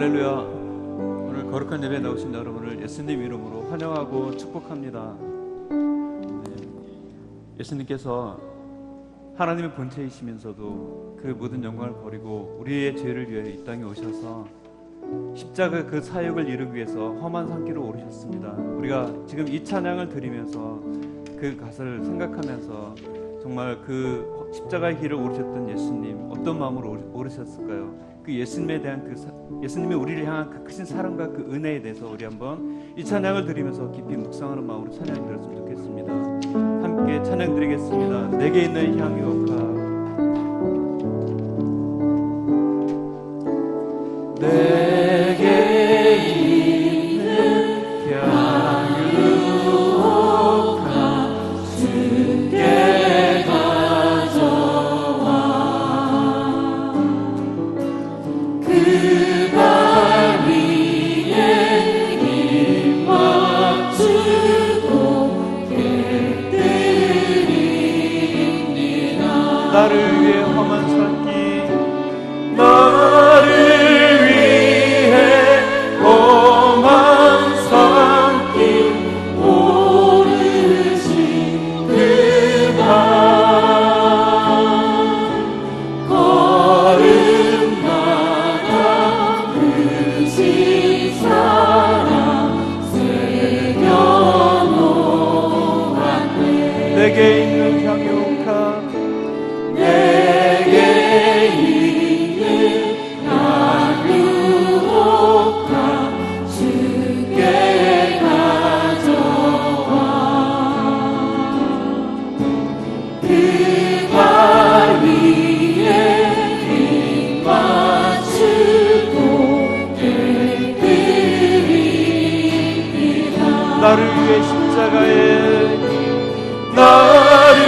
할렐루야. 오늘 거룩한 예배에 나오신 여러분을 예수님 이름으로 환영하고 축복합니다. 예수님께서 하나님의 본체이시면서도 그 모든 영광을 버리고 우리의 죄를 위해 이 땅에 오셔서 십자가 그 사역을 이루기 위해서 험한 산길을 오르셨습니다. 우리가 지금 이 찬양을 드리면서 그 가사를 생각하면서 정말 그 십자가의 길을 오르셨던 예수님 어떤 마음으로 오르셨을까요? 그 예수님에 대한 예수님이 우리를 향한 그 크신 사랑과 그 은혜에 대해서 우리 한번 이 찬양을 드리면서 깊이 묵상하는 마음으로 찬양 드렸으면 좋겠습니다. 함께 찬양 드리겠습니다. 내게 있는 향유가 내게 있는 향유가 주께 가져와 그 발 위에 입 맞추고 깨뜨립니다. 나를 위해 험한 산길 나를 위해 험한 산길 오르신 그 발 걸음마다 크신 사랑 새겨놓았네. 내게 있는 향유가 내게 있는 향유가 주께 가져와 그 발 위에 입 맞추고 깨뜨립니다. 나를 위해 십자가에 나를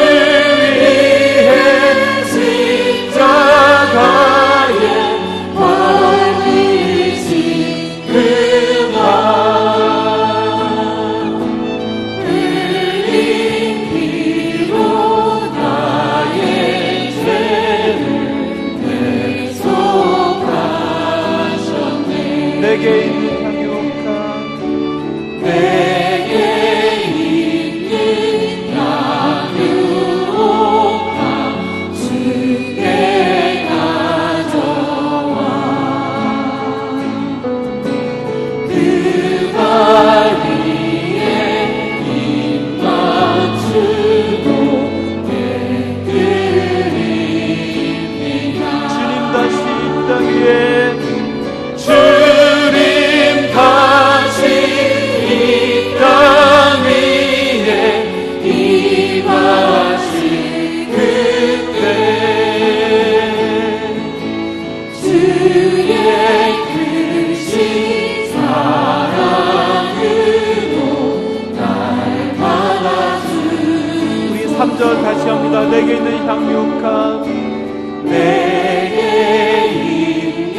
위해 십자가에 버리신 그 발 흘린 피로 나의 죄를 대속하셨네. 내게 있는 향유가 내게 있는 향유가 주께 가져와 그 발 위에 입 맞추고 깨뜨립니다. 주님 다시 이 땅 위에 주님 다시 이 땅 위에 임하실 그때 주의 크신 사랑으로 날 받아주소서. 우리 3절 다시 합니다. 내게 있는 향유가 내게 있는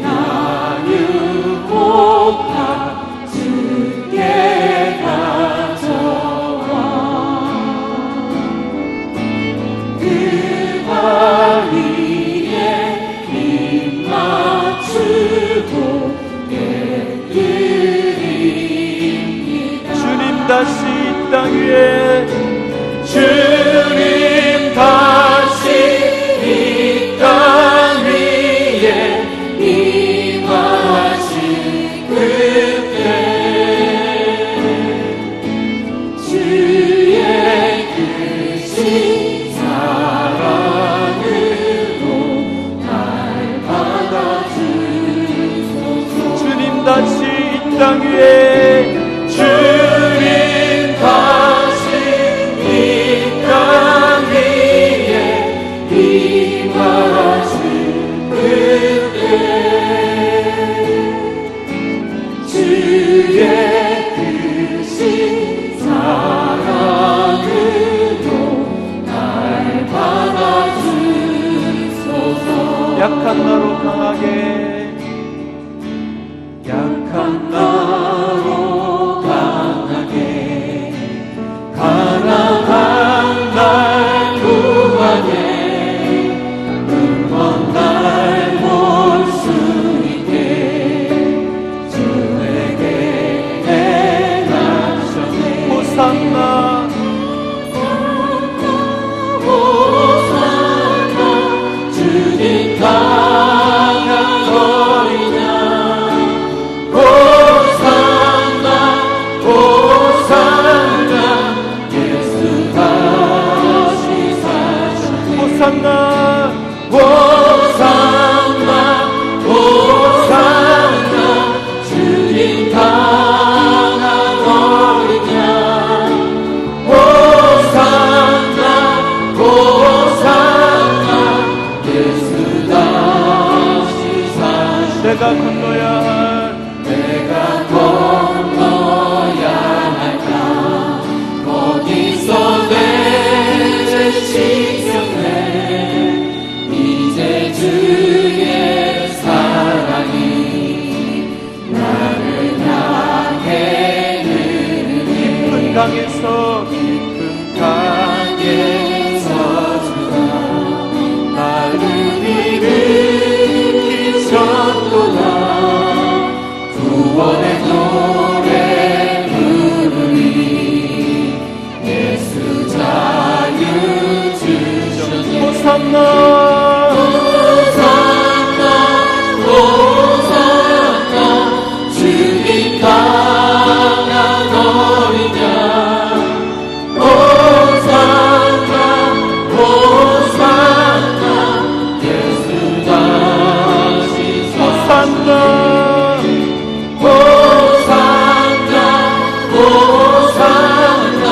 향유가 주께 가져와 그 발 위에 입 맞추고 깨뜨립니다. 주님 다시 이 땅 위에 주님 다시 이 땅 위에 임하실 그때 주의 크신 사랑으로 날 받아주소서. 주님 다시 이 땅 위에 주님 다시 이 땅 강에서 깊은 강에서 나를 일으키셨도다. 구원의 노래 부르니 예수 자유 주셨네. 호산나 호산나 호산나 주님 강한 어린 양. 호산나 호산나 예수 다시 호산나 호산나 호산나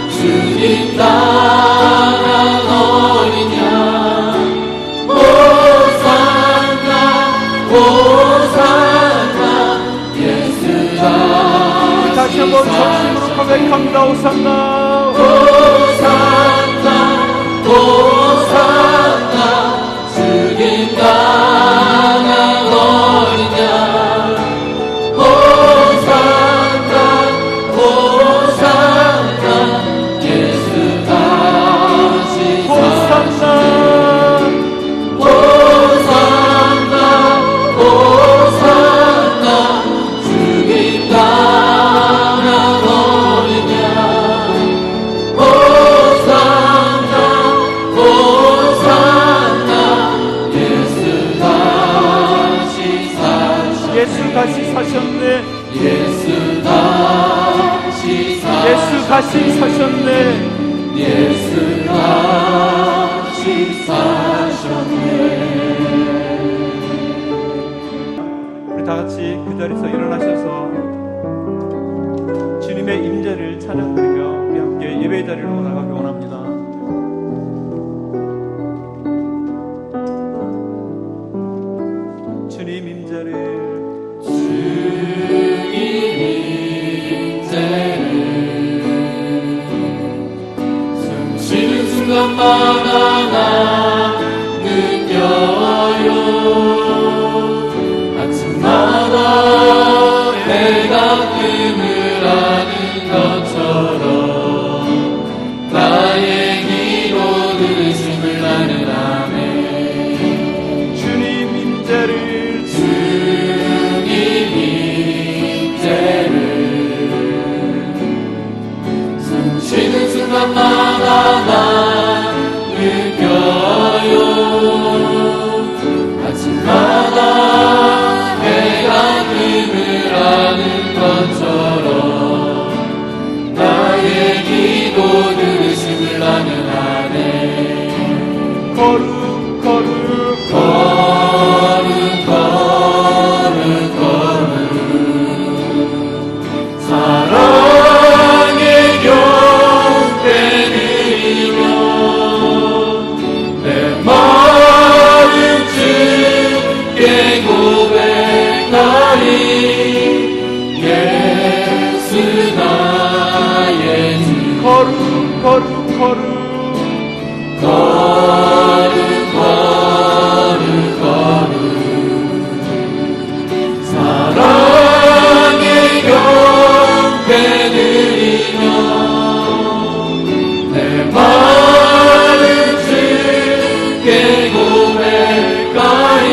주님 따라 어린 양. 호산나 호산나 예수 다시 한번 전심으로 고백합니다. 호산나 호산나 호산나 주님 따라 어린 양. 호산나 호산나 예수 다시 호산나 호산나 호산나 주님 따라 어린 양. 호산나 호산나 예수 다시 사셨네. 예수 다시 사셨네. 예수 다시 예수 다시 사셨네. 예수 다시 사셨네. 우리 다 같이 그 자리에서 일어나셔서 주님의 임재를 찬양 드리며 우리 함께 예배의 자리로 나가기 원합니다. 주님 임재를 주님 임재를 숨쉬는 순간마다 나 느껴요. 아침마다 해가 뜸을 하는 것처럼 나의 기도 들으심을 나는 아네. 주님 임재를 주님 임재를 숨쉬는 순간마다 나 느껴요. 아침마다 해가 뜸을 하는 것처럼 나의 기도 들으심을 나는 아네. 거룩 거룩 거룩 거룩 거룩 사랑의 경배 드리며 내 마음 주께 고백하리. 예수 나의 주. 거룩 거룩 거룩 거룩 거룩 거룩 사랑의 경배 드리며 내 마음 주께 고백하리.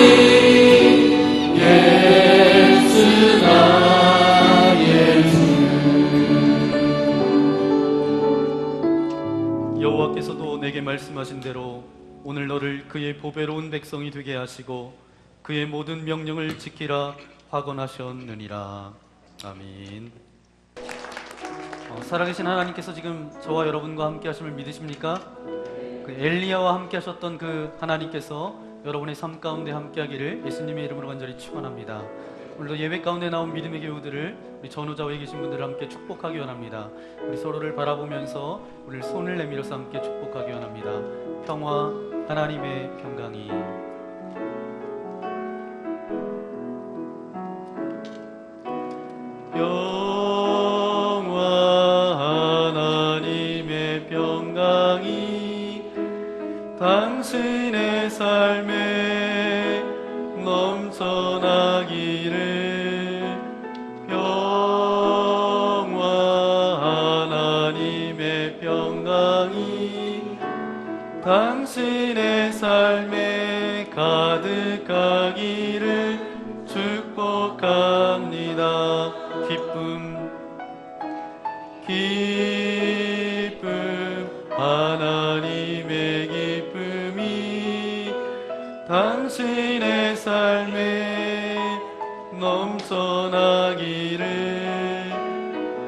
예수 나의 주. 여호와께서도 내게 말씀하신 대로 오늘 너를 그의 보배로운 백성이 되게 하시고 그의 모든 명령을 지키라 확언하셨느니라. 아멘. 살아계신 하나님께서 지금 저와 여러분과 함께 하심을 믿으십니까? 그 엘리야와 함께 하셨던 그 하나님께서 여러분의 삶 가운데 함께 하기를 예수님의 이름으로 간절히 축원합니다. 오늘도 예배 가운데 나온 믿음의 교우들을 우리 전후좌우에 계신 분들을 함께 축복하기 원합니다. 우리 서로를 바라보면서 우리를 손을 내밀어서 함께 축복하기 원합니다. 평화, 하나님의 평강이 평화 하나님의 평강이 당신의 삶에 넘쳐나기를. 평화 하나님의 평강이 당신의 삶에 가득하기를 축복합니다. 기쁨, 하나님의 기쁨이 당신의 삶에 넘쳐나기를.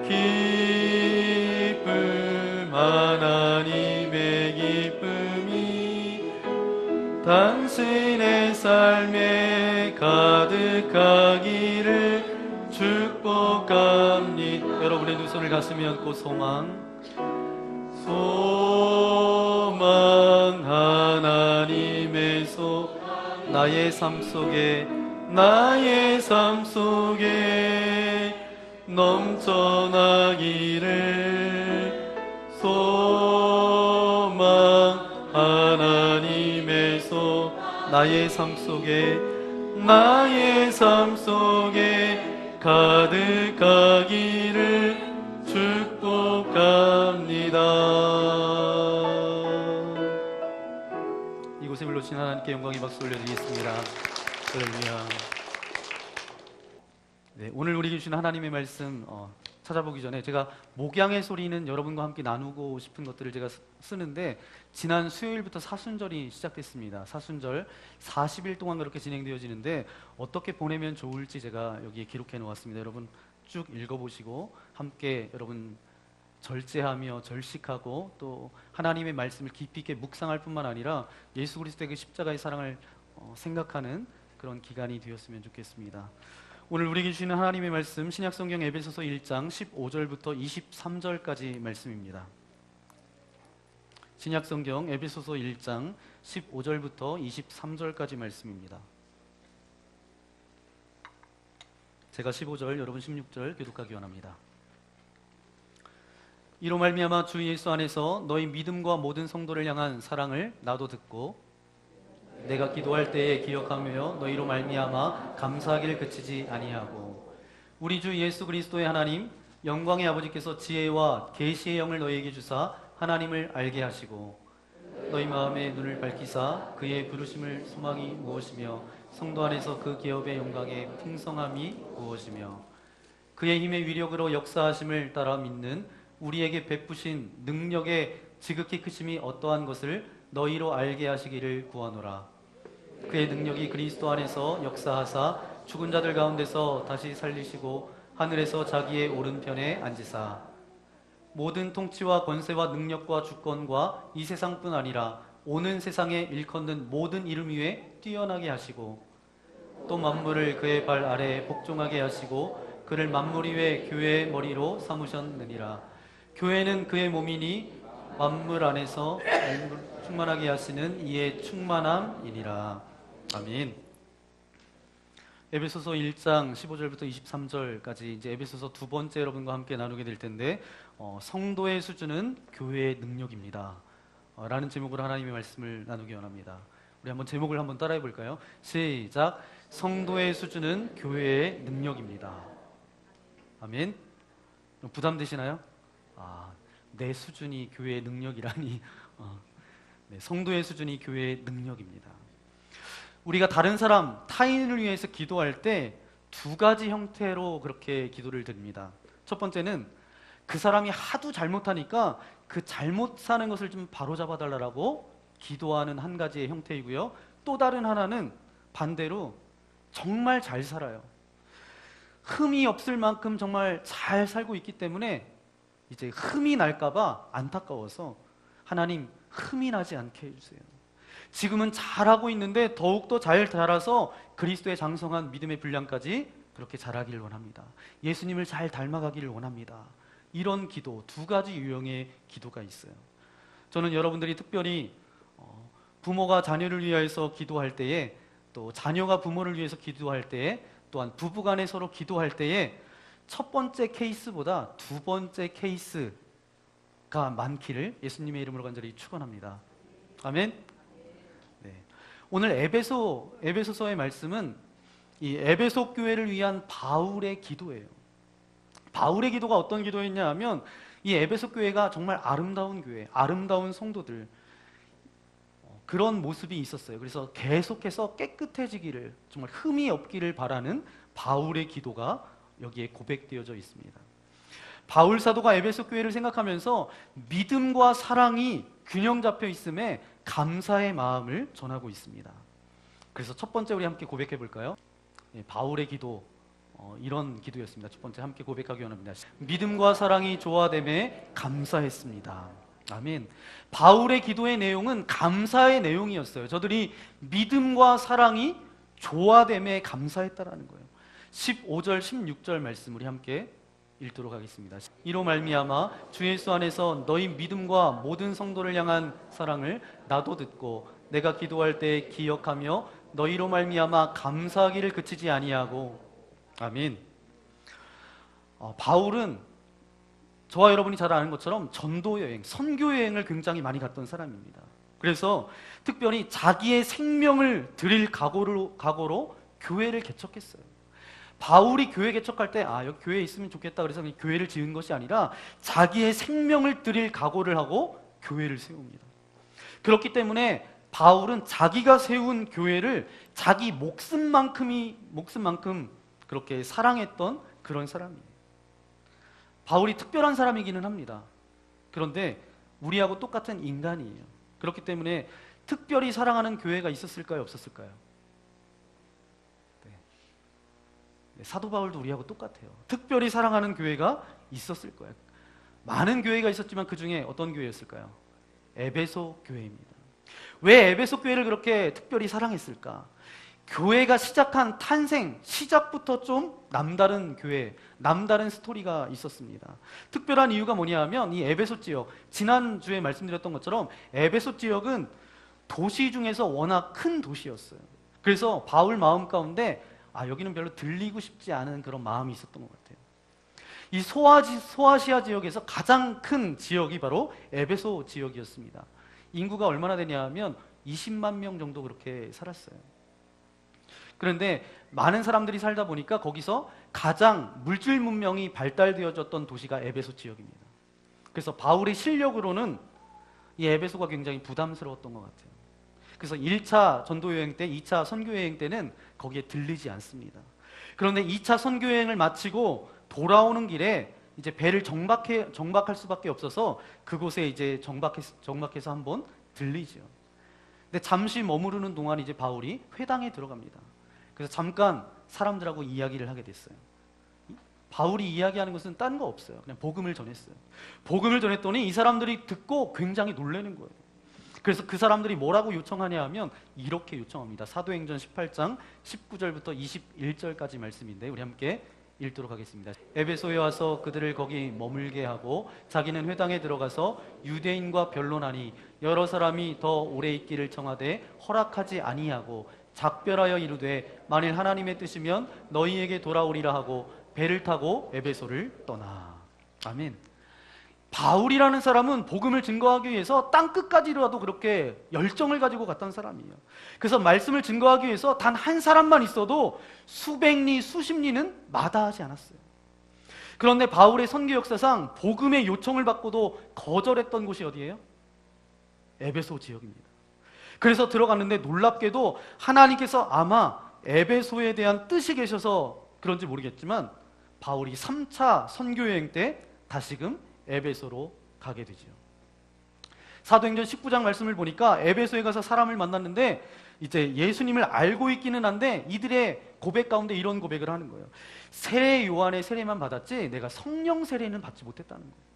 기쁨, 하나님의 기쁨이 당신의 삶에 가득하기를 축복합니다. 여러분의 두 손을 가슴에 얹고 소망 하나님의 나의 삶 속에 넘쳐나기를. 소망 하나님의 나의 삶 속에 가득하기를 축복합니다. 이곳에 불러주신 하나님께 영광의 박수 올려드리겠습니다. 할렐루야. 네, 오늘 우리에게 주신 하나님의 말씀 찾아보기 전에 제가 목양의 소리는 여러분과 함께 나누고 싶은 것들을 제가 쓰는데, 지난 수요일부터 사순절이 시작됐습니다. 사순절 40일 동안 그렇게 진행되어지는데 어떻게 보내면 좋을지 제가 여기에 기록해 놓았습니다. 여러분 쭉 읽어보시고 함께 여러분 절제하며 절식하고 또 하나님의 말씀을 깊이 있게 묵상할 뿐만 아니라 예수 그리스도의 그 십자가의 사랑을 생각하는 그런 기간이 되었으면 좋겠습니다. 오늘 우리에게 주시는 하나님의 말씀, 신약성경 에베소서 1장 15절부터 23절까지 말씀입니다. 신약성경 에베소서 1장 15절부터 23절까지 말씀입니다. 제가 15절, 여러분 16절 교독하기 원합니다. 이로 말미암아 주 예수 안에서 너희 믿음과 모든 성도를 향한 사랑을 나도 듣고 내가 기도할 때에 기억하며 너희로 말미암아 감사하기를 그치지 아니하고, 우리 주 예수 그리스도의 하나님 영광의 아버지께서 지혜와 계시의 영을 너희에게 주사 하나님을 알게 하시고 너희 마음의 눈을 밝히사 그의 부르심을 소망이 무엇이며 성도 안에서 그 기업의 영광의 풍성함이 무엇이며 그의 힘의 위력으로 역사하심을 따라 믿는 우리에게 베푸신 능력의 지극히 크심이 어떠한 것을 너희로 알게 하시기를 구하노라. 그의 능력이 그리스도 안에서 역사하사 죽은 자들 가운데서 다시 살리시고 하늘에서 자기의 오른편에 앉으사 모든 통치와 권세와 능력과 주권과 이 세상뿐 아니라 오는 세상에 일컫는 모든 이름 위에 뛰어나게 하시고 또 만물을 그의 발 아래에 복종하게 하시고 그를 만물 위에 교회의 머리로 삼으셨느니라. 교회는 그의 몸이니 만물 안에서 충만하게 하시는 이의 충만함이니라. 아멘. 에베소서 1장 15절부터 23절까지 이제 에베소서 두 번째 여러분과 함께 나누게 될 텐데 성도의 수준은 교회의 능력입니다. 라는 제목으로 하나님의 말씀을 나누기 원합니다. 우리 한번 제목을 한번 따라해 볼까요? 시작. 성도의 수준은 교회의 능력입니다. 아멘. 부담되시나요? 내 수준이 교회의 능력이라니. 네, 성도의 수준이 교회의 능력입니다. 우리가 다른 사람, 타인을 위해서 기도할 때 두 가지 형태로 그렇게 기도를 드립니다. 첫 번째는 그 사람이 하도 잘못하니까 그 잘못 사는 것을 좀 바로잡아 달라고 기도하는 한 가지의 형태이고요. 또 다른 하나는 반대로 정말 잘 살아요. 흠이 없을 만큼 정말 잘 살고 있기 때문에 이제 흠이 날까봐 안타까워서 하나님 흠이 나지 않게 해주세요. 지금은 잘하고 있는데 더욱더 잘 자라서 그리스도의 장성한 믿음의 분량까지 그렇게 자라기를 원합니다. 예수님을 잘 닮아가기를 원합니다. 이런 기도, 두 가지 유형의 기도가 있어요. 저는 여러분들이 특별히 부모가 자녀를 위해서 기도할 때에, 또 자녀가 부모를 위해서 기도할 때에, 또한 부부간에 서로 기도할 때에 첫 번째 케이스보다 두 번째 케이스가 많기를 예수님의 이름으로 간절히 축원합니다. 아멘. 네. 오늘 에베소서의 말씀은 이 에베소 교회를 위한 바울의 기도예요. 바울의 기도가 어떤 기도였냐 하면 이 에베소 교회가 정말 아름다운 교회, 아름다운 성도들, 그런 모습이 있었어요. 그래서 계속해서 깨끗해지기를, 정말 흠이 없기를 바라는 바울의 기도가 여기에 고백되어져 있습니다. 바울 사도가 에베소 교회를 생각하면서 믿음과 사랑이 균형 잡혀 있음에 감사의 마음을 전하고 있습니다. 그래서 첫 번째 우리 함께 고백해 볼까요? 바울의 기도, 이런 기도였습니다. 첫 번째 함께 고백하기 원합니다. 믿음과 사랑이 조화됨에 감사했습니다. 아멘. 바울의 기도의 내용은 감사의 내용이었어요. 저들이 믿음과 사랑이 조화됨에 감사했다라는 거예요. 15절 16절 말씀 우리 함께 읽도록 하겠습니다. 이로 말미암아 주 예수 안에서 너희 믿음과 모든 성도를 향한 사랑을 나도 듣고 내가 기도할 때 기억하며 너희로 말미암아 감사하기를 그치지 아니하고. 아멘. 바울은 저와 여러분이 잘 아는 것처럼 전도 여행, 선교 여행을 굉장히 많이 갔던 사람입니다. 그래서 특별히 자기의 생명을 드릴 각오로 교회를 개척했어요. 바울이 교회 개척할 때 여기 교회에 있으면 좋겠다 그래서 교회를 지은 것이 아니라 자기의 생명을 드릴 각오를 하고 교회를 세웁니다. 그렇기 때문에 바울은 자기가 세운 교회를 자기 목숨만큼 그렇게 사랑했던 그런 사람이에요. 바울이 특별한 사람이기는 합니다. 그런데 우리하고 똑같은 인간이에요. 그렇기 때문에 특별히 사랑하는 교회가 있었을까요? 없었을까요? 사도 바울도 우리하고 똑같아요. 특별히 사랑하는 교회가 있었을 거예요. 많은 교회가 있었지만 그 중에 어떤 교회였을까요? 에베소 교회입니다. 왜 에베소 교회를 그렇게 특별히 사랑했을까? 교회가 시작한 탄생, 시작부터 좀 남다른 교회, 남다른 스토리가 있었습니다. 특별한 이유가 뭐냐 하면 이 에베소 지역, 지난주에 말씀드렸던 것처럼 에베소 지역은 도시 중에서 워낙 큰 도시였어요. 그래서 바울 마음 가운데 여기는 별로 들리고 싶지 않은 그런 마음이 있었던 것 같아요. 이 소아시아 지역에서 가장 큰 지역이 바로 에베소 지역이었습니다. 인구가 얼마나 되냐 하면 20만 명 정도 그렇게 살았어요. 그런데 많은 사람들이 살다 보니까 거기서 가장 물질 문명이 발달되어졌던 도시가 에베소 지역입니다. 그래서 바울의 실력으로는 이 에베소가 굉장히 부담스러웠던 것 같아요. 그래서 1차 전도여행 때, 2차 선교여행 때는 거기에 들리지 않습니다. 그런데 2차 선교여행을 마치고 돌아오는 길에 이제 배를 정박할 수밖에 없어서 그곳에 이제 정박해서 한번 들리죠. 근데 잠시 머무르는 동안 이제 바울이 회당에 들어갑니다. 그래서 잠깐 사람들하고 이야기를 하게 됐어요. 바울이 이야기하는 것은 딴 거 없어요. 그냥 복음을 전했어요. 복음을 전했더니 이 사람들이 듣고 굉장히 놀라는 거예요. 그래서 그 사람들이 뭐라고 요청하냐 하면 이렇게 요청합니다. 사도행전 18장 19절부터 21절까지 말씀인데 우리 함께 읽도록 하겠습니다. 에베소에 와서 그들을 거기 머물게 하고 자기는 회당에 들어가서 유대인과 변론하니 여러 사람이 더 오래 있기를 청하되 허락하지 아니하고 작별하여 이르되 만일 하나님의 뜻이면 너희에게 돌아오리라 하고 배를 타고 에베소를 떠나. 아멘. 바울이라는 사람은 복음을 증거하기 위해서 땅끝까지라도 그렇게 열정을 가지고 갔던 사람이에요. 그래서 말씀을 증거하기 위해서 단 한 사람만 있어도 수백 리, 수십 리는 마다하지 않았어요. 그런데 바울의 선교 역사상 복음의 요청을 받고도 거절했던 곳이 어디예요? 에베소 지역입니다. 그래서 들어갔는데 놀랍게도 하나님께서 아마 에베소에 대한 뜻이 계셔서 그런지 모르겠지만 바울이 3차 선교여행 때 다시금 에베소로 가게 되죠. 사도행전 19장 말씀을 보니까 에베소에 가서 사람을 만났는데 이제 예수님을 알고 있기는 한데 이들의 고백 가운데 이런 고백을 하는 거예요. 세례 요한의 세례만 받았지 내가 성령 세례는 받지 못했다는 거예요.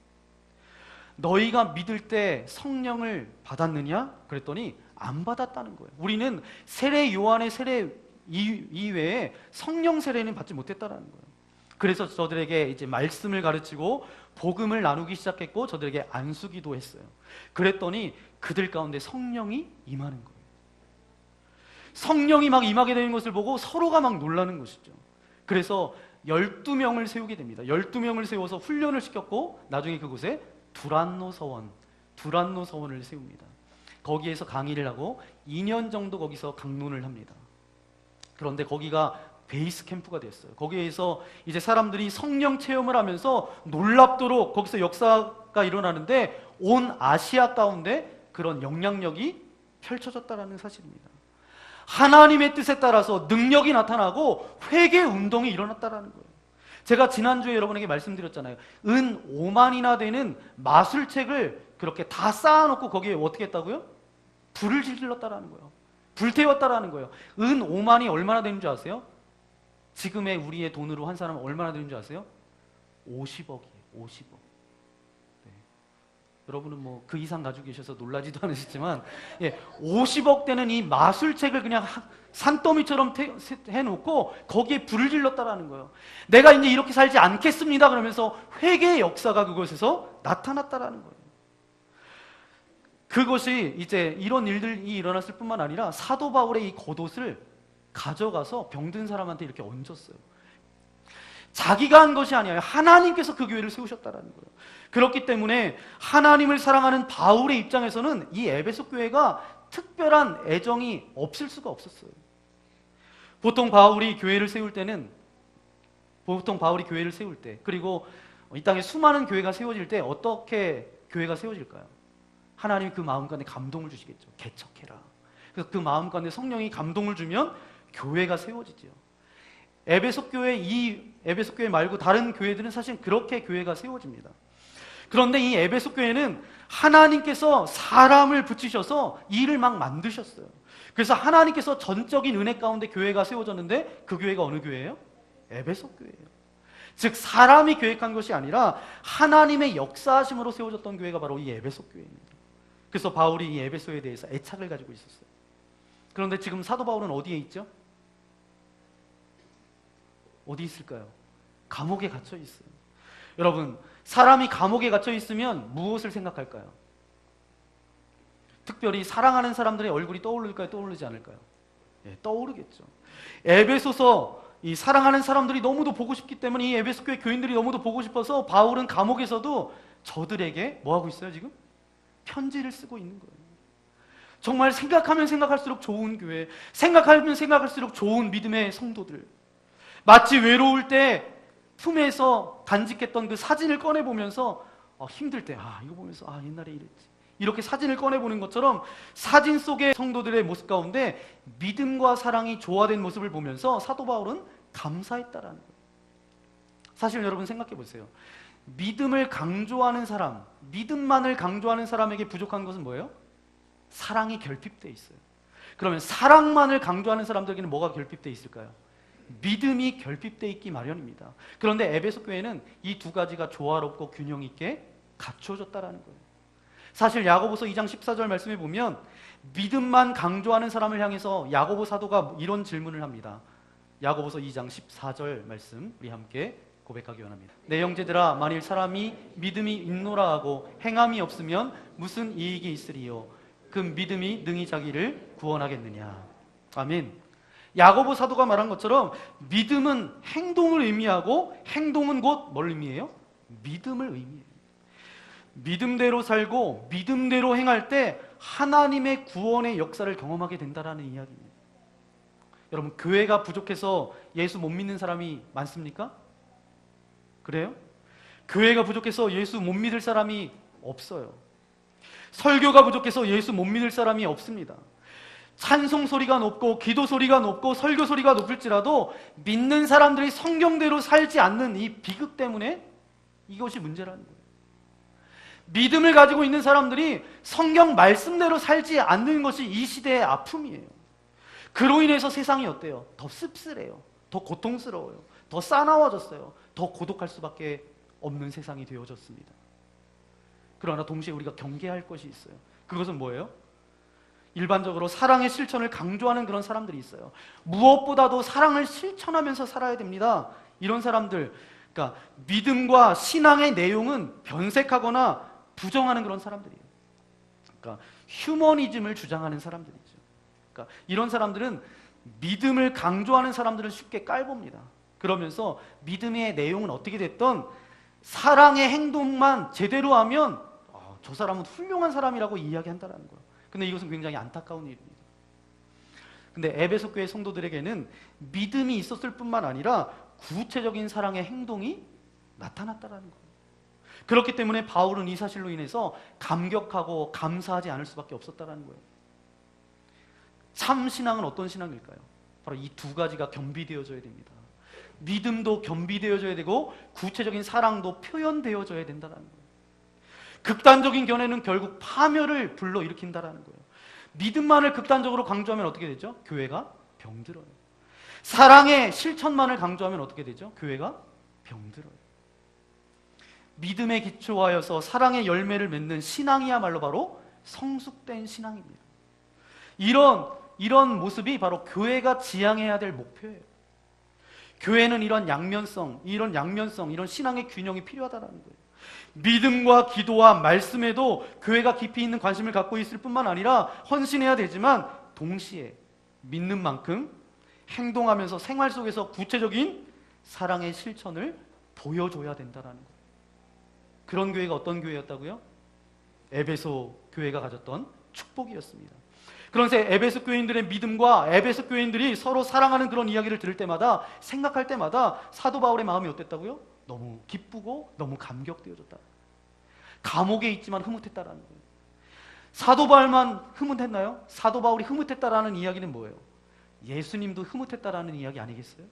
너희가 믿을 때 성령을 받았느냐? 그랬더니 안 받았다는 거예요. 우리는 세례 요한의 세례 이외에 성령 세례는 받지 못했다는 거예요. 그래서 저들에게 이제 말씀을 가르치고 복음을 나누기 시작했고 저들에게 안수기도 했어요. 그랬더니 그들 가운데 성령이 임하는 거예요. 성령이 막 임하게 되는 것을 보고 서로가 막 놀라는 것이죠. 그래서 12명을 세우게 됩니다. 12명을 세워서 훈련을 시켰고 나중에 그곳에 두란노 서원을 세웁니다. 거기에서 강의를 하고 2년 정도 거기서 강론을 합니다. 그런데 거기가 베이스 캠프가 됐어요. 거기에서 이제 사람들이 성령 체험을 하면서 놀랍도록 거기서 역사가 일어나는데 온 아시아 가운데 그런 영향력이 펼쳐졌다라는 사실입니다. 하나님의 뜻에 따라서 능력이 나타나고 회개 운동이 일어났다라는 거예요. 제가 지난주에 여러분에게 말씀드렸잖아요. 은 5만이나 되는 마술책을 그렇게 다 쌓아놓고 거기에 어떻게 했다고요? 불을 질렀다라는 거예요. 불태웠다라는 거예요. 은 5만이 얼마나 되는 줄 아세요? 지금의 우리의 돈으로 한 사람은 얼마나 되는 줄 아세요? 50억이에요. 50억. 네. 여러분은 뭐 그 이상 가지고 계셔서 놀라지도 않으시지만 50억 되는 이 마술책을 그냥 산더미처럼 해놓고 거기에 불을 질렀다라는 거예요. 내가 이제 이렇게 살지 않겠습니다 그러면서 회개의 역사가 그곳에서 나타났다라는 거예요. 그것이 이제 이런 일들이 일어났을 뿐만 아니라 사도 바울의 이 겉옷을 가져가서 병든 사람한테 이렇게 얹었어요. 자기가 한 것이 아니에요. 하나님께서 그 교회를 세우셨다라는 거예요. 그렇기 때문에 하나님을 사랑하는 바울의 입장에서는 이 에베소 교회가 특별한 애정이 없을 수가 없었어요. 보통 바울이 교회를 세울 때 그리고 이 땅에 수많은 교회가 세워질 때 어떻게 교회가 세워질까요? 하나님이 그 마음 가운데 감동을 주시겠죠. 개척해라. 그래서 그 마음 가운데 성령이 감동을 주면 교회가 세워지죠. 에베소 교회 말고 다른 교회들은 사실 그렇게 교회가 세워집니다. 그런데 이 에베소 교회는 하나님께서 사람을 붙이셔서 일을 막 만드셨어요. 그래서 하나님께서 전적인 은혜 가운데 교회가 세워졌는데 그 교회가 어느 교회예요? 에베소 교회예요. 즉 사람이 계획한 것이 아니라 하나님의 역사하심으로 세워졌던 교회가 바로 이 에베소 교회입니다. 그래서 바울이 이 에베소에 대해서 애착을 가지고 있었어요. 그런데 지금 사도 바울은 어디에 있죠? 어디 있을까요? 감옥에 갇혀 있어요. 여러분, 사람이 감옥에 갇혀 있으면 무엇을 생각할까요? 특별히 사랑하는 사람들의 얼굴이 떠오를까요? 떠오르지 않을까요? 떠오르겠죠. 에베소서 이 사랑하는 사람들이 너무도 보고 싶기 때문에 이 에베소 교회 교인들이 너무도 보고 싶어서 바울은 감옥에서도 저들에게 뭐 하고 있어요 지금? 편지를 쓰고 있는 거예요. 정말 생각하면 생각할수록 좋은 교회, 생각하면 생각할수록 좋은 믿음의 성도들. 마치 외로울 때 품에서 간직했던 그 사진을 꺼내보면서 힘들 때 이거 보면서 옛날에 이랬지. 이렇게 사진을 꺼내보는 것처럼 사진 속의 성도들의 모습 가운데 믿음과 사랑이 조화된 모습을 보면서 사도 바울은 감사했다라는 거예요. 사실 여러분 생각해 보세요. 믿음을 강조하는 사람, 믿음만을 강조하는 사람에게 부족한 것은 뭐예요? 사랑이 결핍되어 있어요. 그러면 사랑만을 강조하는 사람들에게는 뭐가 결핍되어 있을까요? 믿음이 결핍되어 있기 마련입니다. 그런데 에베소 교회는 이 두 가지가 조화롭고 균형 있게 갖춰졌다라는 거예요. 사실 야고보서 2장 14절 말씀에 보면 믿음만 강조하는 사람을 향해서 야고보 사도가 이런 질문을 합니다. 야고보서 2장 14절 말씀 우리 함께 고백하기 원합니다. 내 형제들아, 만일 사람이 믿음이 있노라 하고 행함이 없으면 무슨 이익이 있으리요? 그 믿음이 능히 자기를 구원하겠느냐. 아멘. 야고보 사도가 말한 것처럼 믿음은 행동을 의미하고 행동은 곧 뭘 의미해요? 믿음을 의미해요. 믿음대로 살고 믿음대로 행할 때 하나님의 구원의 역사를 경험하게 된다라는 이야기입니다. 여러분, 교회가 부족해서 예수 못 믿는 사람이 많습니까? 그래요? 교회가 부족해서 예수 못 믿을 사람이 없어요. 설교가 부족해서 예수 못 믿을 사람이 없습니다. 찬송 소리가 높고 기도 소리가 높고 설교 소리가 높을지라도 믿는 사람들이 성경대로 살지 않는 이 비극 때문에 이것이 문제라는 거예요. 믿음을 가지고 있는 사람들이 성경 말씀대로 살지 않는 것이 이 시대의 아픔이에요. 그로 인해서 세상이 어때요? 더 씁쓸해요. 더 고통스러워요. 더 싸나워졌어요. 더 고독할 수밖에 없는 세상이 되어졌습니다. 그러나 동시에 우리가 경계할 것이 있어요. 그것은 뭐예요? 일반적으로 사랑의 실천을 강조하는 그런 사람들이 있어요. 무엇보다도 사랑을 실천하면서 살아야 됩니다. 이런 사람들, 그러니까 믿음과 신앙의 내용은 변색하거나 부정하는 그런 사람들이에요. 그러니까 휴머니즘을 주장하는 사람들이죠. 그러니까 이런 사람들은 믿음을 강조하는 사람들을 쉽게 깔봅니다. 그러면서 믿음의 내용은 어떻게 됐든 사랑의 행동만 제대로 하면 저 사람은 훌륭한 사람이라고 이야기한다는 거예요. 근데 이것은 굉장히 안타까운 일입니다. 근데 에베소 교회 성도들에게는 믿음이 있었을 뿐만 아니라 구체적인 사랑의 행동이 나타났다라는 거예요. 그렇기 때문에 바울은 이 사실로 인해서 감격하고 감사하지 않을 수밖에 없었다라는 거예요. 참 신앙은 어떤 신앙일까요? 바로 이 두 가지가 겸비되어져야 됩니다. 믿음도 겸비되어져야 되고 구체적인 사랑도 표현되어져야 된다는 거예요. 극단적인 견해는 결국 파멸을 불러일으킨다는 거예요. 믿음만을 극단적으로 강조하면 어떻게 되죠? 교회가 병들어요. 사랑의 실천만을 강조하면 어떻게 되죠? 교회가 병들어요. 믿음에 기초하여서 사랑의 열매를 맺는 신앙이야말로 바로 성숙된 신앙입니다. 이런 모습이 바로 교회가 지향해야 될 목표예요. 교회는 이런 양면성, 이런 신앙의 균형이 필요하다는 거예요. 믿음과 기도와 말씀에도 교회가 깊이 있는 관심을 갖고 있을 뿐만 아니라 헌신해야 되지만 동시에 믿는 만큼 행동하면서 생활 속에서 구체적인 사랑의 실천을 보여줘야 된다는 거예요. 그런 교회가 어떤 교회였다고요? 에베소 교회가 가졌던 축복이었습니다. 그런데 에베소 교인들의 믿음과 에베소 교인들이 서로 사랑하는 그런 이야기를 들을 때마다, 생각할 때마다 사도 바울의 마음이 어땠다고요? 너무 기쁘고 너무 감격되어졌다. 감옥에 있지만 흐뭇했다라는 거예요. 사도 바울만 흐뭇했나요? 사도 바울이 흐뭇했다라는 이야기는 뭐예요? 예수님도 흐뭇했다라는 이야기 아니겠어요?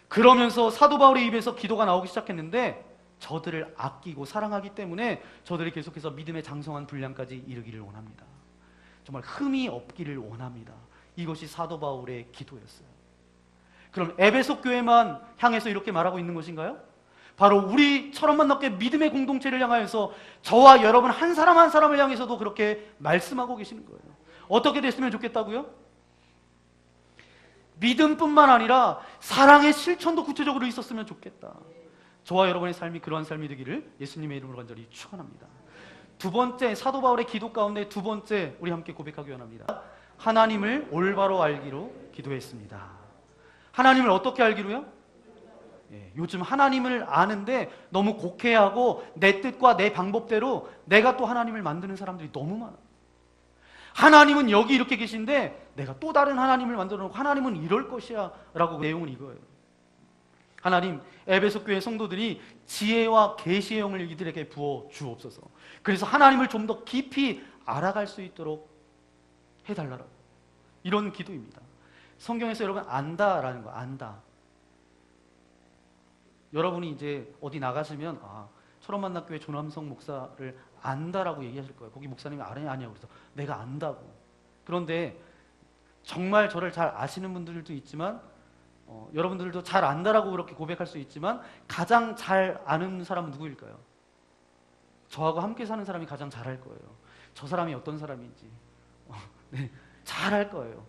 그러면서 사도 바울의 입에서 기도가 나오기 시작했는데 저들을 아끼고 사랑하기 때문에 저들이 계속해서 믿음의 장성한 분량까지 이르기를 원합니다. 정말 흠이 없기를 원합니다. 이것이 사도 바울의 기도였어요. 그럼 에베소 교회만 향해서 이렇게 말하고 있는 것인가요? 바로 우리처럼만 넘게 믿음의 공동체를 향하여서 저와 여러분 한 사람 한 사람을 향해서도 그렇게 말씀하고 계시는 거예요. 어떻게 됐으면 좋겠다고요? 믿음뿐만 아니라 사랑의 실천도 구체적으로 있었으면 좋겠다. 저와 여러분의 삶이 그러한 삶이 되기를 예수님의 이름으로 간절히 축원합니다. 두 번째, 사도 바울의 기도 가운데 두 번째 우리 함께 고백하기 원합니다. 하나님을 올바로 알기로 기도했습니다. 하나님을 어떻게 알기로요? 요즘 하나님을 아는데 너무 곡해하고 내 뜻과 내 방법대로 내가 또 하나님을 만드는 사람들이 너무 많아. 하나님은 여기 이렇게 계신데 내가 또 다른 하나님을 만들어 놓고 하나님은 이럴 것이야 라고 그 내용은 이거예요. 하나님, 에베소 교회 성도들이 지혜와 계시의 영을 이들에게 부어 주옵소서. 그래서 하나님을 좀 더 깊이 알아갈 수 있도록 해달라고. 이런 기도입니다. 성경에서 여러분 안다라는 거, 안다. 여러분이 이제 어디 나가시면 철원만납교회 조남성 목사를 안다라고 얘기하실 거예요. 거기 목사님이 아니냐고 그래서 내가 안다고. 그런데 정말 저를 잘 아시는 분들도 있지만 여러분들도 잘 안다라고 그렇게 고백할 수 있지만 가장 잘 아는 사람은 누구일까요? 저하고 함께 사는 사람이 가장 잘 알 거예요. 저 사람이 어떤 사람인지 네, 잘 알 거예요.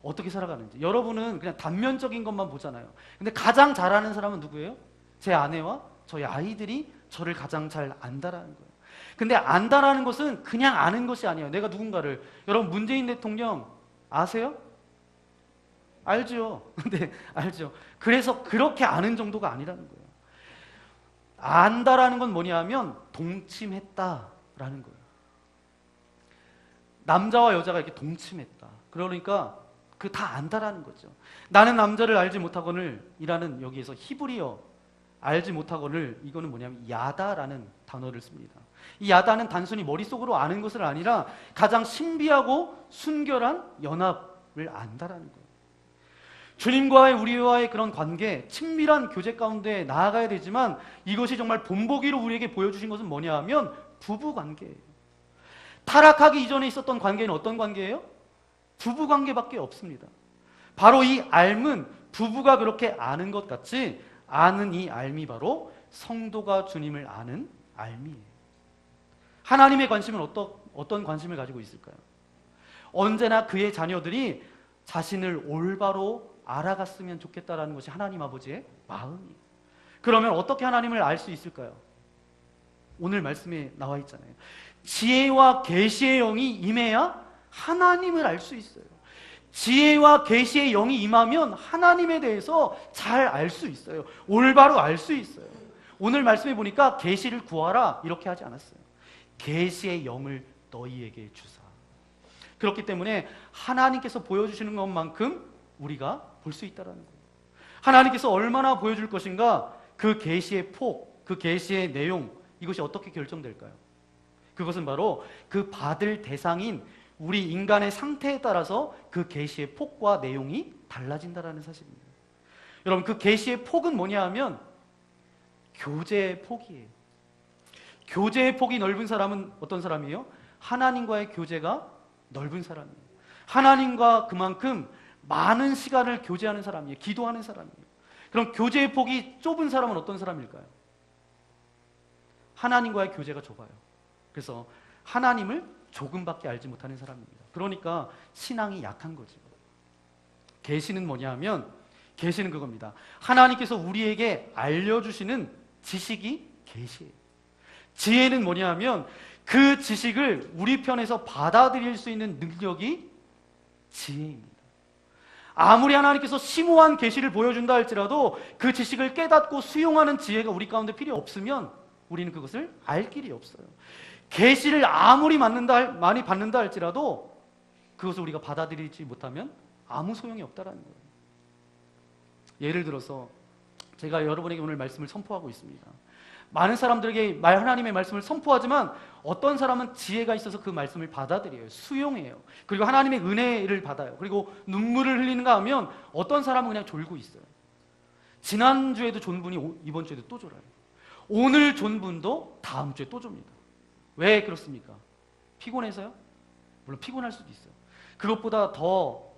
어떻게 살아가는지. 여러분은 그냥 단면적인 것만 보잖아요. 근데 가장 잘 아는 사람은 누구예요? 제 아내와 저희 아이들이 저를 가장 잘 안다라는 거예요. 근데 안다라는 것은 그냥 아는 것이 아니에요. 내가 누군가를. 여러분 문재인 대통령 아세요? 알죠. 네, 알죠. 그래서 그렇게 아는 정도가 아니라는 거예요. 안다라는 건 뭐냐면 동침했다라는 거예요. 남자와 여자가 이렇게 동침했다. 그러니까 그 다 안다라는 거죠. 나는 남자를 알지 못하거늘 이라는 여기에서 히브리어 알지 못하거늘 이거는 뭐냐면 야다라는 단어를 씁니다. 이 야다는 단순히 머릿속으로 아는 것을 아니라 가장 신비하고 순결한 연합을 안다라는 거예요. 주님과의 우리와의 그런 관계, 친밀한 교제 가운데 나아가야 되지만 이것이 정말 본보기로 우리에게 보여주신 것은 뭐냐 하면 부부관계예요. 타락하기 이전에 있었던 관계는 어떤 관계예요? 부부관계밖에 없습니다. 바로 이 알은 부부가 그렇게 아는 것 같이 아는 이 알미 바로 성도가 주님을 아는 알미예요. 하나님의 관심은 어떤 관심을 가지고 있을까요? 언제나 그의 자녀들이 자신을 올바로 알아갔으면 좋겠다라는 것이 하나님 아버지의 마음이에요. 그러면 어떻게 하나님을 알 수 있을까요? 오늘 말씀에 나와 있잖아요. 지혜와 계시의 영이 임해야 하나님을 알 수 있어요. 지혜와 계시의 영이 임하면 하나님에 대해서 잘 알 수 있어요. 올바로 알 수 있어요. 오늘 말씀해 보니까 계시를 구하라 이렇게 하지 않았어요. 계시의 영을 너희에게 주사. 그렇기 때문에 하나님께서 보여주시는 것만큼 우리가 볼 수 있다는 거예요. 하나님께서 얼마나 보여줄 것인가, 그 계시의 폭, 그 계시의 내용, 이것이 어떻게 결정될까요? 그것은 바로 그 받을 대상인 우리 인간의 상태에 따라서 그 계시의 폭과 내용이 달라진다는 사실입니다. 여러분, 그 계시의 폭은 뭐냐 하면 교제의 폭이에요. 교제의 폭이 넓은 사람은 어떤 사람이에요? 하나님과의 교제가 넓은 사람이에요. 하나님과 그만큼 많은 시간을 교제하는 사람이에요. 기도하는 사람이에요. 그럼 교제의 폭이 좁은 사람은 어떤 사람일까요? 하나님과의 교제가 좁아요. 그래서 하나님을 조금밖에 알지 못하는 사람입니다. 그러니까 신앙이 약한 거죠. 계시는 뭐냐 하면, 계시는 그겁니다. 하나님께서 우리에게 알려주시는 지식이 계시예요. 지혜는 뭐냐 하면 그 지식을 우리 편에서 받아들일 수 있는 능력이 지혜입니다. 아무리 하나님께서 심오한 계시를 보여준다 할지라도 그 지식을 깨닫고 수용하는 지혜가 우리 가운데 필요 없으면 우리는 그것을 알 길이 없어요. 계시를 아무리 많이 받는다 할지라도 그것을 우리가 받아들이지 못하면 아무 소용이 없다라는 거예요. 예를 들어서 제가 여러분에게 오늘 말씀을 선포하고 있습니다. 많은 사람들에게 하나님의 말씀을 선포하지만 어떤 사람은 지혜가 있어서 그 말씀을 받아들여요. 수용해요. 그리고 하나님의 은혜를 받아요. 그리고 눈물을 흘리는가 하면 어떤 사람은 그냥 졸고 있어요. 지난주에도 존 분이 이번 주에도 또 졸아요. 오늘 존 분도 다음 주에 또 좁니다. 왜 그렇습니까? 피곤해서요? 물론 피곤할 수도 있어요. 그것보다 더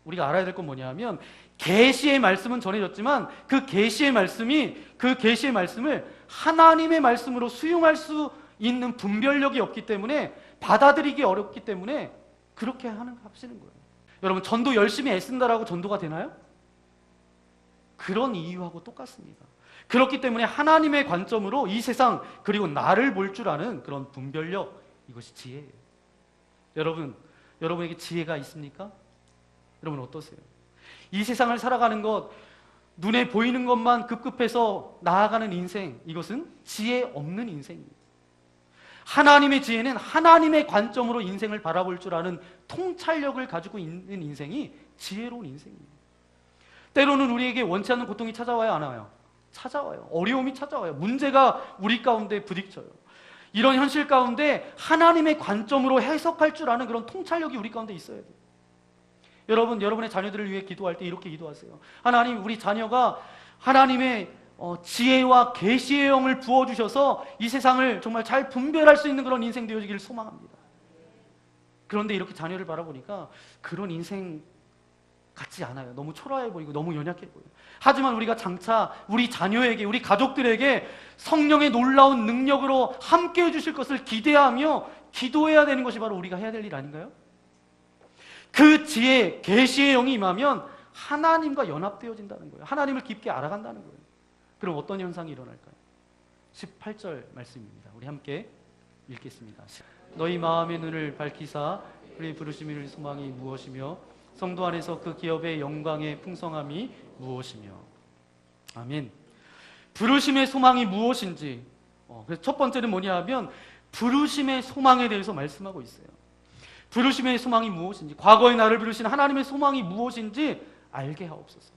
우리가 알아야 될 건 뭐냐 하면 계시의 말씀은 전해졌지만 그 계시의 말씀을 하나님의 말씀으로 수용할 수 있는 분별력이 없기 때문에, 받아들이기 어렵기 때문에 그렇게 하시는 거예요. 여러분, 전도 열심히 애쓴다라고 전도가 되나요? 그런 이유하고 똑같습니다. 그렇기 때문에 하나님의 관점으로 이 세상 그리고 나를 볼 줄 아는 그런 분별력, 이것이 지혜예요. 여러분에게 지혜가 있습니까? 여러분 어떠세요? 이 세상을 살아가는 것, 눈에 보이는 것만 급급해서 나아가는 인생, 이것은 지혜 없는 인생입니다. 하나님의 지혜는 하나님의 관점으로 인생을 바라볼 줄 아는 통찰력을 가지고 있는 인생이 지혜로운 인생입니다. 때로는 우리에게 원치 않는 고통이 찾아와요, 안 와요? 찾아와요. 어려움이 찾아와요. 문제가 우리 가운데 부딪혀요. 이런 현실 가운데 하나님의 관점으로 해석할 줄 아는 그런 통찰력이 우리 가운데 있어야 돼요. 여러분의 자녀들을 위해 기도할 때 이렇게 기도하세요. 하나님, 우리 자녀가 하나님의 지혜와 계시의 영을 부어주셔서 이 세상을 정말 잘 분별할 수 있는 그런 인생 되어지기를 소망합니다. 그런데 이렇게 자녀를 바라보니까 그런 인생 같지 않아요. 너무 초라해 보이고 너무 연약해 보여요. 하지만 우리가 장차 우리 자녀에게, 우리 가족들에게 성령의 놀라운 능력으로 함께 해주실 것을 기대하며 기도해야 되는 것이 바로 우리가 해야 될 일 아닌가요? 그 지혜, 계시의 영이 임하면 하나님과 연합되어진다는 거예요. 하나님을 깊게 알아간다는 거예요. 그럼 어떤 현상이 일어날까요? 18절 말씀입니다. 우리 함께 읽겠습니다. 너희 마음의 눈을 밝히사 우리 부르심 이룰 소망이 무엇이며 성도 안에서 그 기업의 영광의 풍성함이 무엇이며. 아멘. 부르심의 소망이 무엇인지, 그래서 첫 번째는 뭐냐 하면 부르심의 소망에 대해서 말씀하고 있어요. 부르심의 소망이 무엇인지, 과거에 나를 부르신 하나님의 소망이 무엇인지 알게 하옵소서.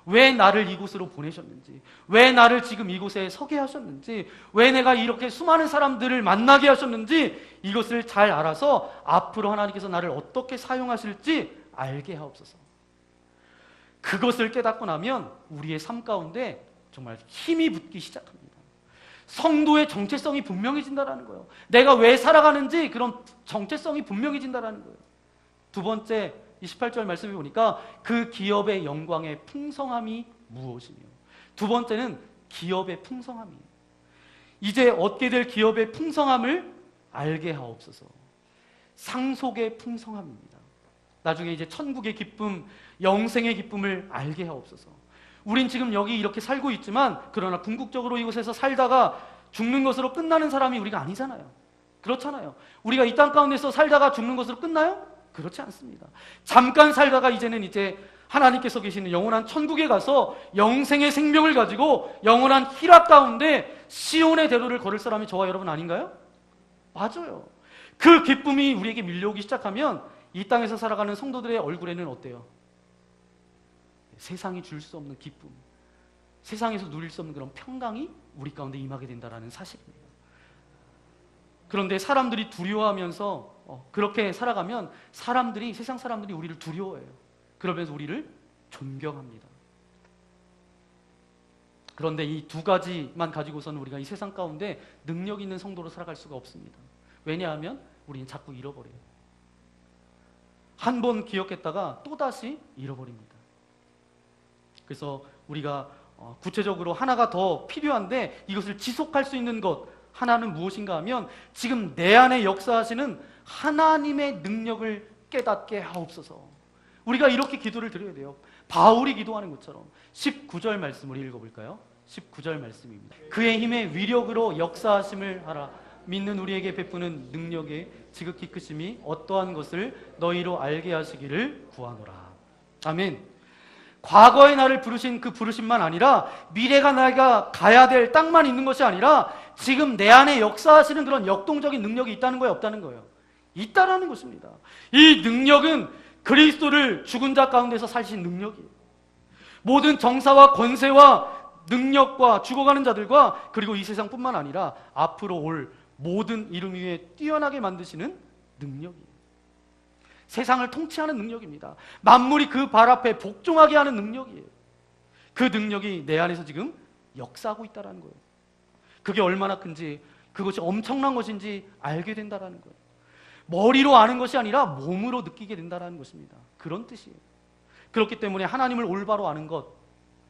왜 나를 이곳으로 보내셨는지, 왜 나를 지금 이곳에 서게 하셨는지, 왜 내가 이렇게 수많은 사람들을 만나게 하셨는지, 이것을 잘 알아서 앞으로 하나님께서 나를 어떻게 사용하실지 알게 하옵소서. 그것을 깨닫고 나면 우리의 삶 가운데 정말 힘이 붙기 시작합니다. 성도의 정체성이 분명해진다는 거예요. 내가 왜 살아가는지 그런 정체성이 분명해진다는 거예요. 두 번째, 28절 말씀해 보니까 그 기업의 영광의 풍성함이 무엇이며. 두 번째는 기업의 풍성함이에요. 이제 얻게 될 기업의 풍성함을 알게 하옵소서. 상속의 풍성함입니다. 나중에 이제 천국의 기쁨, 영생의 기쁨을 알게 하옵소서. 우린 지금 여기 이렇게 살고 있지만 그러나 궁극적으로 이곳에서 살다가 죽는 것으로 끝나는 사람이 우리가 아니잖아요. 그렇잖아요. 우리가 이 땅 가운데서 살다가 죽는 것으로 끝나요? 그렇지 않습니다. 잠깐 살다가 이제 하나님께서 계시는 영원한 천국에 가서 영생의 생명을 가지고 영원한 희락 가운데 시온의 대로를 걸을 사람이 저와 여러분 아닌가요? 맞아요. 그 기쁨이 우리에게 밀려오기 시작하면 이 땅에서 살아가는 성도들의 얼굴에는 어때요? 세상이 줄 수 없는 기쁨, 세상에서 누릴 수 없는 그런 평강이 우리 가운데 임하게 된다는 사실입니다. 그런데 사람들이 두려워하면서 그렇게 살아가면 세상 사람들이 우리를 두려워해요. 그러면서 우리를 존경합니다. 그런데 이 두 가지만 가지고서는 우리가 이 세상 가운데 능력 있는 성도로 살아갈 수가 없습니다. 왜냐하면 우리는 자꾸 잃어버려요. 한 번 기억했다가 또다시 잃어버립니다. 그래서 우리가 구체적으로 하나가 더 필요한데 이것을 지속할 수 있는 것 하나는 무엇인가 하면 지금 내 안에 역사하시는 하나님의 능력을 깨닫게 하옵소서. 우리가 이렇게 기도를 드려야 돼요. 바울이 기도하는 것처럼 19절 말씀을 읽어볼까요? 19절 말씀입니다. 그의 힘의 위력으로 역사하심을 하라. 믿는 우리에게 베푸는 능력의 지극히 크심이 어떠한 것을 너희로 알게 하시기를 구하노라. 아멘. 과거의 나를 부르신 그 부르심만 아니라 미래가 내가 가야 될 땅만 있는 것이 아니라 지금 내 안에 역사하시는 그런 역동적인 능력이 있다는 거예요, 없다는 거예요? 있다라는 것입니다. 이 능력은 그리스도를 죽은 자 가운데서 살신 능력이에요. 모든 정사와 권세와 능력과 죽어가는 자들과 그리고 이 세상뿐만 아니라 앞으로 올 모든 이름 위에 뛰어나게 만드시는 능력이에요. 세상을 통치하는 능력입니다. 만물이 그 발 앞에 복종하게 하는 능력이에요. 그 능력이 내 안에서 지금 역사하고 있다는 거예요. 그게 얼마나 큰지, 그것이 엄청난 것인지 알게 된다는 거예요. 머리로 아는 것이 아니라 몸으로 느끼게 된다는 것입니다. 그런 뜻이에요. 그렇기 때문에 하나님을 올바로 아는 것,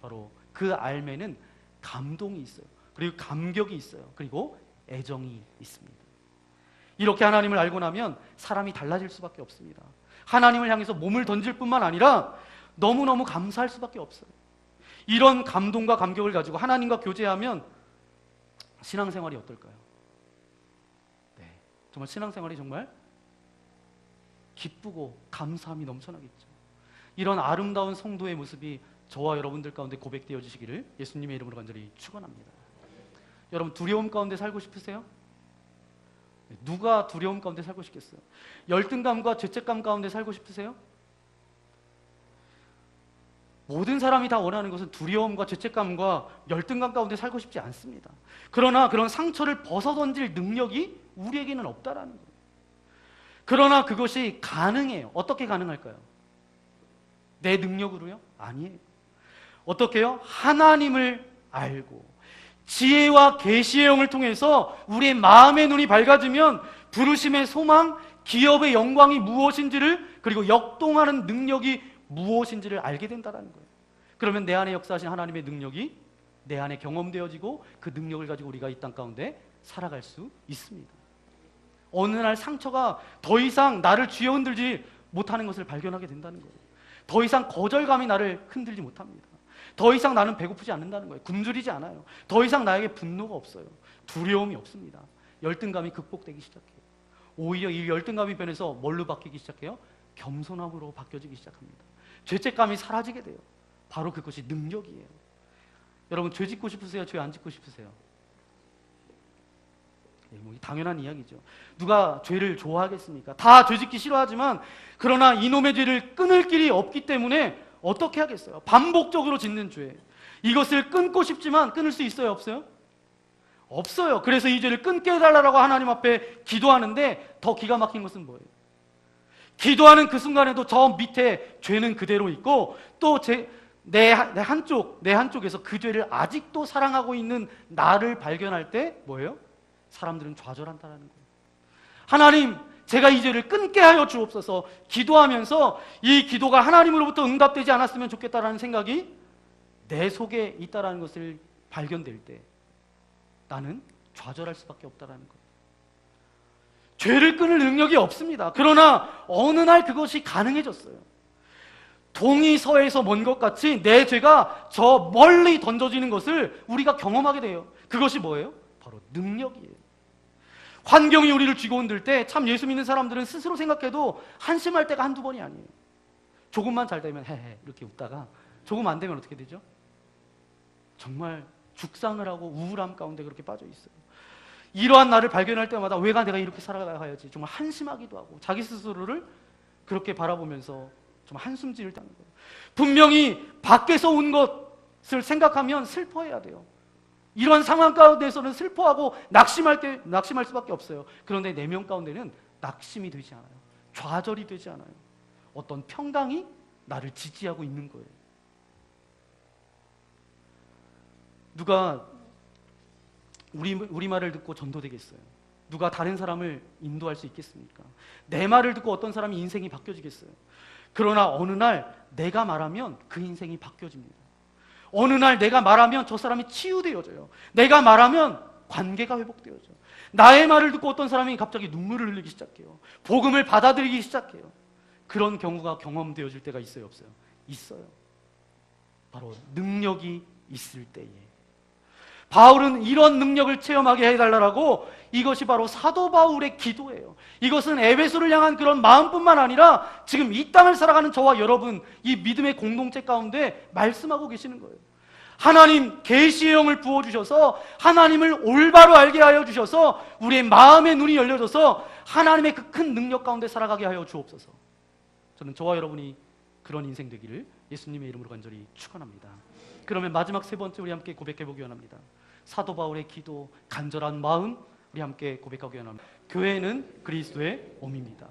바로 그 알매는 감동이 있어요. 그리고 감격이 있어요. 그리고 애정이 있습니다. 이렇게 하나님을 알고 나면 사람이 달라질 수밖에 없습니다. 하나님을 향해서 몸을 던질 뿐만 아니라 너무너무 감사할 수밖에 없어요. 이런 감동과 감격을 가지고 하나님과 교제하면 신앙생활이 어떨까요? 네, 정말 신앙생활이 정말 기쁘고 감사함이 넘쳐나겠죠. 이런 아름다운 성도의 모습이 저와 여러분들 가운데 고백되어 주시기를 예수님의 이름으로 간절히 축원합니다. 여러분, 두려움 가운데 살고 싶으세요? 누가 두려움 가운데 살고 싶겠어요? 열등감과 죄책감 가운데 살고 싶으세요? 모든 사람이 다 원하는 것은 두려움과 죄책감과 열등감 가운데 살고 싶지 않습니다. 그러나 그런 상처를 벗어던질 능력이 우리에게는 없다라는 거예요. 그러나 그것이 가능해요. 어떻게 가능할까요? 내 능력으로요? 아니에요. 어떻게 해요? 하나님을 알고 지혜와 계시의 영을 통해서 우리의 마음의 눈이 밝아지면 부르심의 소망, 기업의 영광이 무엇인지를, 그리고 역동하는 능력이 무엇인지를 알게 된다는 거예요. 그러면 내 안에 역사하신 하나님의 능력이 내 안에 경험되어지고 그 능력을 가지고 우리가 이 땅 가운데 살아갈 수 있습니다. 어느 날 상처가 더 이상 나를 쥐어 흔들지 못하는 것을 발견하게 된다는 거예요. 더 이상 거절감이 나를 흔들지 못합니다. 더 이상 나는 배고프지 않는다는 거예요. 굶주리지 않아요. 더 이상 나에게 분노가 없어요. 두려움이 없습니다. 열등감이 극복되기 시작해요. 오히려 이 열등감이 변해서 뭘로 바뀌기 시작해요? 겸손함으로 바뀌어지기 시작합니다. 죄책감이 사라지게 돼요. 바로 그것이 능력이에요. 여러분, 죄 짓고 싶으세요? 죄 안 짓고 싶으세요? 뭐 당연한 이야기죠. 누가 죄를 좋아하겠습니까? 다 죄 짓기 싫어하지만 그러나 이놈의 죄를 끊을 길이 없기 때문에 어떻게 하겠어요? 반복적으로 짓는 죄. 이것을 끊고 싶지만 끊을 수 있어요? 없어요? 없어요. 그래서 이 죄를 끊게 해달라고 하나님 앞에 기도하는데 더 기가 막힌 것은 뭐예요? 기도하는 그 순간에도 저 밑에 죄는 그대로 있고 또 내 한쪽에서 그 죄를 아직도 사랑하고 있는 나를 발견할 때 뭐예요? 사람들은 좌절한다는 거예요. 하나님, 제가 이 죄를 끊게 하여 주옵소서. 기도하면서 이 기도가 하나님으로부터 응답되지 않았으면 좋겠다라는 생각이 내 속에 있다라는 것을 발견될 때 나는 좌절할 수밖에 없다라는 거예요. 죄를 끊을 능력이 없습니다. 그러나 어느 날 그것이 가능해졌어요. 동이 서에서 먼 것 같이 내 죄가 저 멀리 던져지는 것을 우리가 경험하게 돼요. 그것이 뭐예요? 바로 능력이에요. 환경이 우리를 쥐고 흔들 때 참 예수 믿는 사람들은 스스로 생각해도 한심할 때가 한두 번이 아니에요. 조금만 잘 되면 헤헤 이렇게 웃다가 조금 안 되면 어떻게 되죠? 정말 죽상을 하고 우울함 가운데 그렇게 빠져 있어요. 이러한 나를 발견할 때마다 왜 내가 이렇게 살아가야지 정말 한심하기도 하고 자기 스스로를 그렇게 바라보면서 정말 한숨 지을 때는 거예요. 분명히 밖에서 온 것을 생각하면 슬퍼해야 돼요. 이런 상황 가운데서는 슬퍼하고 낙심할 수밖에 없어요. 그런데 내면 가운데는 낙심이 되지 않아요. 좌절이 되지 않아요. 어떤 평강이 나를 지지하고 있는 거예요. 누가 우리 말을 듣고 전도되겠어요? 누가 다른 사람을 인도할 수 있겠습니까? 내 말을 듣고 어떤 사람이 인생이 바뀌어지겠어요? 그러나 어느 날 내가 말하면 그 인생이 바뀌어집니다. 어느 날 내가 말하면 저 사람이 치유되어져요. 내가 말하면 관계가 회복되어져요. 나의 말을 듣고 어떤 사람이 갑자기 눈물을 흘리기 시작해요. 복음을 받아들이기 시작해요. 그런 경우가 경험되어질 때가 있어요, 없어요? 있어요. 바로 능력이 있을 때에. 바울은 이런 능력을 체험하게 해달라고, 이것이 바로 사도 바울의 기도예요. 이것은 에베소를 향한 그런 마음뿐만 아니라 지금 이 땅을 살아가는 저와 여러분, 이 믿음의 공동체 가운데 말씀하고 계시는 거예요. 하나님 계시의 영을 부어주셔서 하나님을 올바로 알게 하여 주셔서 우리의 마음의 눈이 열려져서 하나님의 그 큰 능력 가운데 살아가게 하여 주옵소서. 저는 저와 여러분이 그런 인생 되기를 예수님의 이름으로 간절히 축원합니다. 그러면 마지막 세 번째 우리 함께 고백해보기 원합니다. 사도 바울의 기도, 간절한 마음 우리 함께 고백하기 원합니다. 교회는 그리스도의 몸입니다.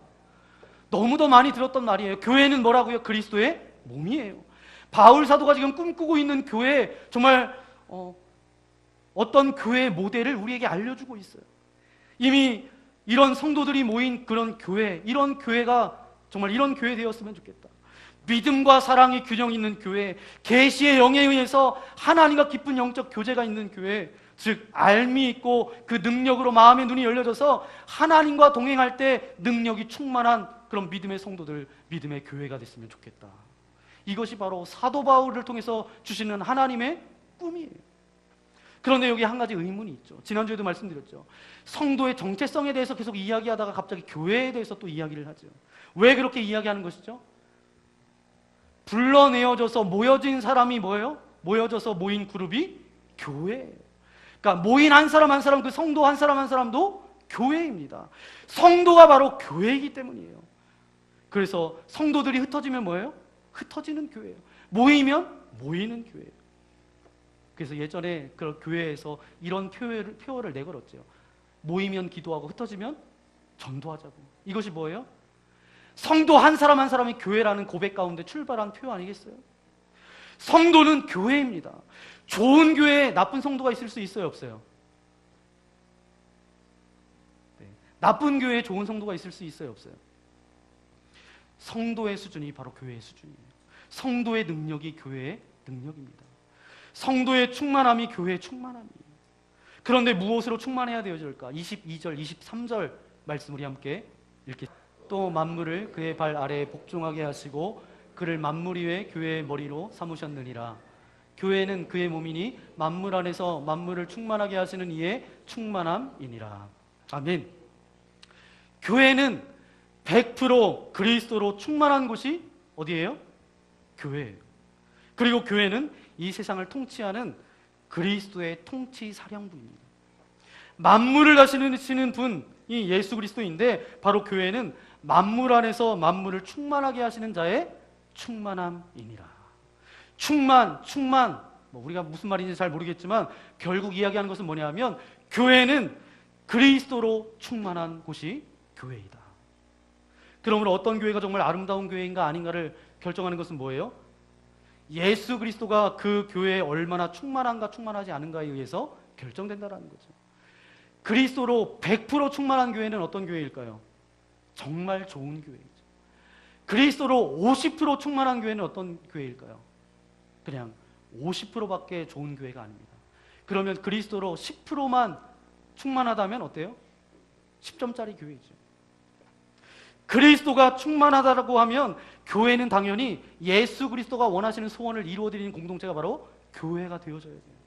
너무도 많이 들었던 말이에요. 교회는 뭐라고요? 그리스도의 몸이에요. 바울 사도가 지금 꿈꾸고 있는 교회, 정말 어떤 교회의 모델을 우리에게 알려주고 있어요. 이미 이런 성도들이 모인 그런 교회, 이런 교회가 정말 이런 교회 되었으면 좋겠다. 믿음과 사랑의 균형 있는 교회, 계시의 영에 의해서 하나님과 깊은 영적 교제가 있는 교회, 즉 알미 있고 그 능력으로 마음의 눈이 열려져서 하나님과 동행할 때 능력이 충만한 그런 믿음의 성도들, 믿음의 교회가 됐으면 좋겠다. 이것이 바로 사도 바울을 통해서 주시는 하나님의 꿈이에요. 그런데 여기 한 가지 의문이 있죠. 지난주에도 말씀드렸죠. 성도의 정체성에 대해서 계속 이야기하다가 갑자기 교회에 대해서 또 이야기를 하죠. 왜 그렇게 이야기하는 것이죠? 불러내어져서 모여진 사람이 뭐예요? 모여져서 모인 그룹이 교회예요. 그러니까 모인 한 사람 한 사람, 그 성도 한 사람 한 사람도 교회입니다. 성도가 바로 교회이기 때문이에요. 그래서 성도들이 흩어지면 뭐예요? 흩어지는 교회예요. 모이면 모이는 교회예요. 그래서 예전에 그 교회에서 이런 표어를 내걸었죠. 모이면 기도하고 흩어지면 전도하자고. 이것이 뭐예요? 성도 한 사람 한 사람이 교회라는 고백 가운데 출발한 표현 아니겠어요? 성도는 교회입니다. 좋은 교회에 나쁜 성도가 있을 수 있어요, 없어요? 네. 나쁜 교회에 좋은 성도가 있을 수 있어요, 없어요? 성도의 수준이 바로 교회의 수준이에요. 성도의 능력이 교회의 능력입니다. 성도의 충만함이 교회의 충만함이에요. 그런데 무엇으로 충만해야 되어질까? 22절, 23절 말씀 우리 함께 읽겠습니다. 또 만물을 그의 발 아래에 복종하게 하시고 그를 만물 위에 교회의 머리로 삼으셨느니라. 교회는 그의 몸이니 만물 안에서 만물을 충만하게 하시는 이의 충만함이니라. 아멘. 교회는 100% 그리스도로 충만한 곳이 어디예요? 교회예요. 그리고 교회는 이 세상을 통치하는 그리스도의 통치 사령부입니다. 만물을 다스리시는 분이 예수 그리스도인데 바로 교회는 만물 안에서 만물을 충만하게 하시는 자의 충만함이니라. 충만 우리가 무슨 말인지 잘 모르겠지만 결국 이야기하는 것은 뭐냐 하면 교회는 그리스도로 충만한 곳이 교회이다. 그러므로 어떤 교회가 정말 아름다운 교회인가 아닌가를 결정하는 것은 뭐예요? 예수 그리스도가 그 교회에 얼마나 충만한가 충만하지 않은가에 의해서 결정된다는 거죠. 그리스도로 100% 충만한 교회는 어떤 교회일까요? 정말 좋은 교회이죠. 그리스도로 50% 충만한 교회는 어떤 교회일까요? 그냥 50%밖에 좋은 교회가 아닙니다. 그러면 그리스도로 10%만 충만하다면 어때요? 10점짜리 교회이죠. 그리스도가 충만하다고 하면 교회는 당연히 예수 그리스도가 원하시는 소원을 이루어드리는 공동체가 바로 교회가 되어져야 돼요.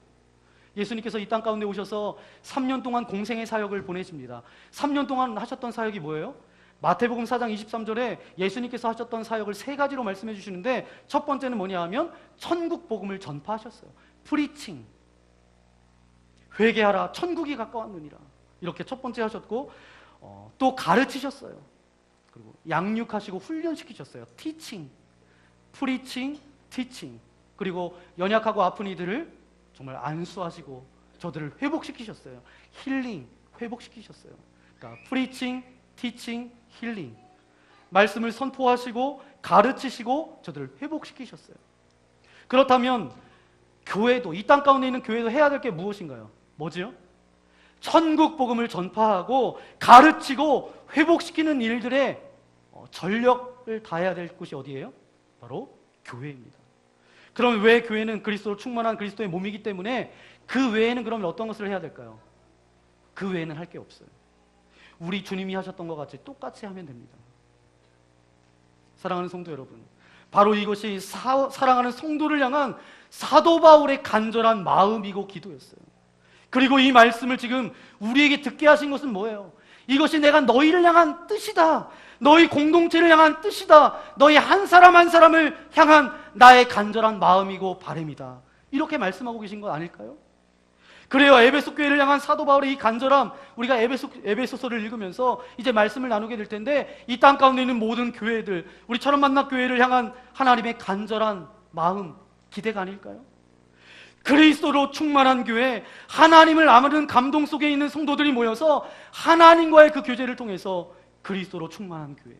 예수님께서 이 땅 가운데 오셔서 3년 동안 공생의 사역을 보내십니다. 3년 동안 하셨던 사역이 뭐예요? 마태복음 4장 23절에 예수님께서 하셨던 사역을 세 가지로 말씀해 주시는데 첫 번째는 뭐냐 하면 천국 복음을 전파하셨어요. 프리칭. 회개하라 천국이 가까웠느니라. 이렇게 첫 번째 하셨고 또 가르치셨어요. 그리고 양육하시고 훈련시키셨어요. 티칭, 프리칭, 티칭. 그리고 연약하고 아픈 이들을 정말 안수하시고 저들을 회복시키셨어요. 힐링, 회복시키셨어요. 그러니까 프리칭, 티칭, 힐링. 말씀을 선포하시고 가르치시고 저들을 회복시키셨어요. 그렇다면 교회도, 이 땅 가운데 있는 교회도 해야 될 게 무엇인가요? 뭐지요? 천국 복음을 전파하고 가르치고 회복시키는 일들에 전력을 다해야 될 곳이 어디예요? 바로 교회입니다. 그럼 왜 교회는 그리스도로 충만한 그리스도의 몸이기 때문에 그 외에는 그러면 어떤 것을 해야 될까요? 그 외에는 할 게 없어요. 우리 주님이 하셨던 것 같이 똑같이 하면 됩니다. 사랑하는 성도 여러분, 바로 이것이 사랑하는 성도를 향한 사도 바울의 간절한 마음이고 기도였어요. 그리고 이 말씀을 지금 우리에게 듣게 하신 것은 뭐예요? 이것이 내가 너희를 향한 뜻이다. 너희 공동체를 향한 뜻이다. 너희 한 사람 한 사람을 향한 나의 간절한 마음이고 바람이다. 이렇게 말씀하고 계신 것 아닐까요? 그래요. 에베소 교회를 향한 사도 바울의 이 간절함, 우리가 에베소서를 읽으면서 이제 말씀을 나누게 될 텐데, 이 땅 가운데 있는 모든 교회들, 우리처럼 만난 교회를 향한 하나님의 간절한 마음, 기대가 아닐까요? 그리스도로 충만한 교회, 하나님을 아무런 감동 속에 있는 성도들이 모여서 하나님과의 그 교제를 통해서 그리스도로 충만한 교회,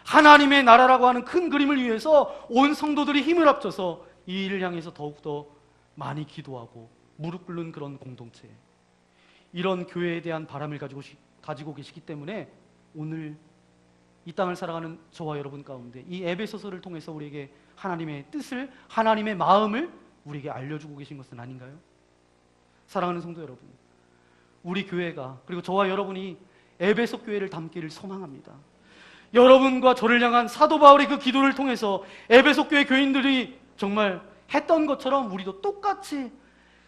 하나님의 나라라고 하는 큰 그림을 위해서 온 성도들이 힘을 합쳐서 이 일을 향해서 더욱더 많이 기도하고 무릎 꿇는 그런 공동체, 이런 교회에 대한 바람을 가지고 계시기 때문에 오늘 이 땅을 살아가는 저와 여러분 가운데 이 에베소서를 통해서 우리에게 하나님의 뜻을, 하나님의 마음을 우리에게 알려주고 계신 것은 아닌가요? 사랑하는 성도 여러분, 우리 교회가, 그리고 저와 여러분이 에베소 교회를 닮기를 소망합니다. 여러분과 저를 향한 사도 바울의 그 기도를 통해서 에베소 교회 교인들이 정말 했던 것처럼 우리도 똑같이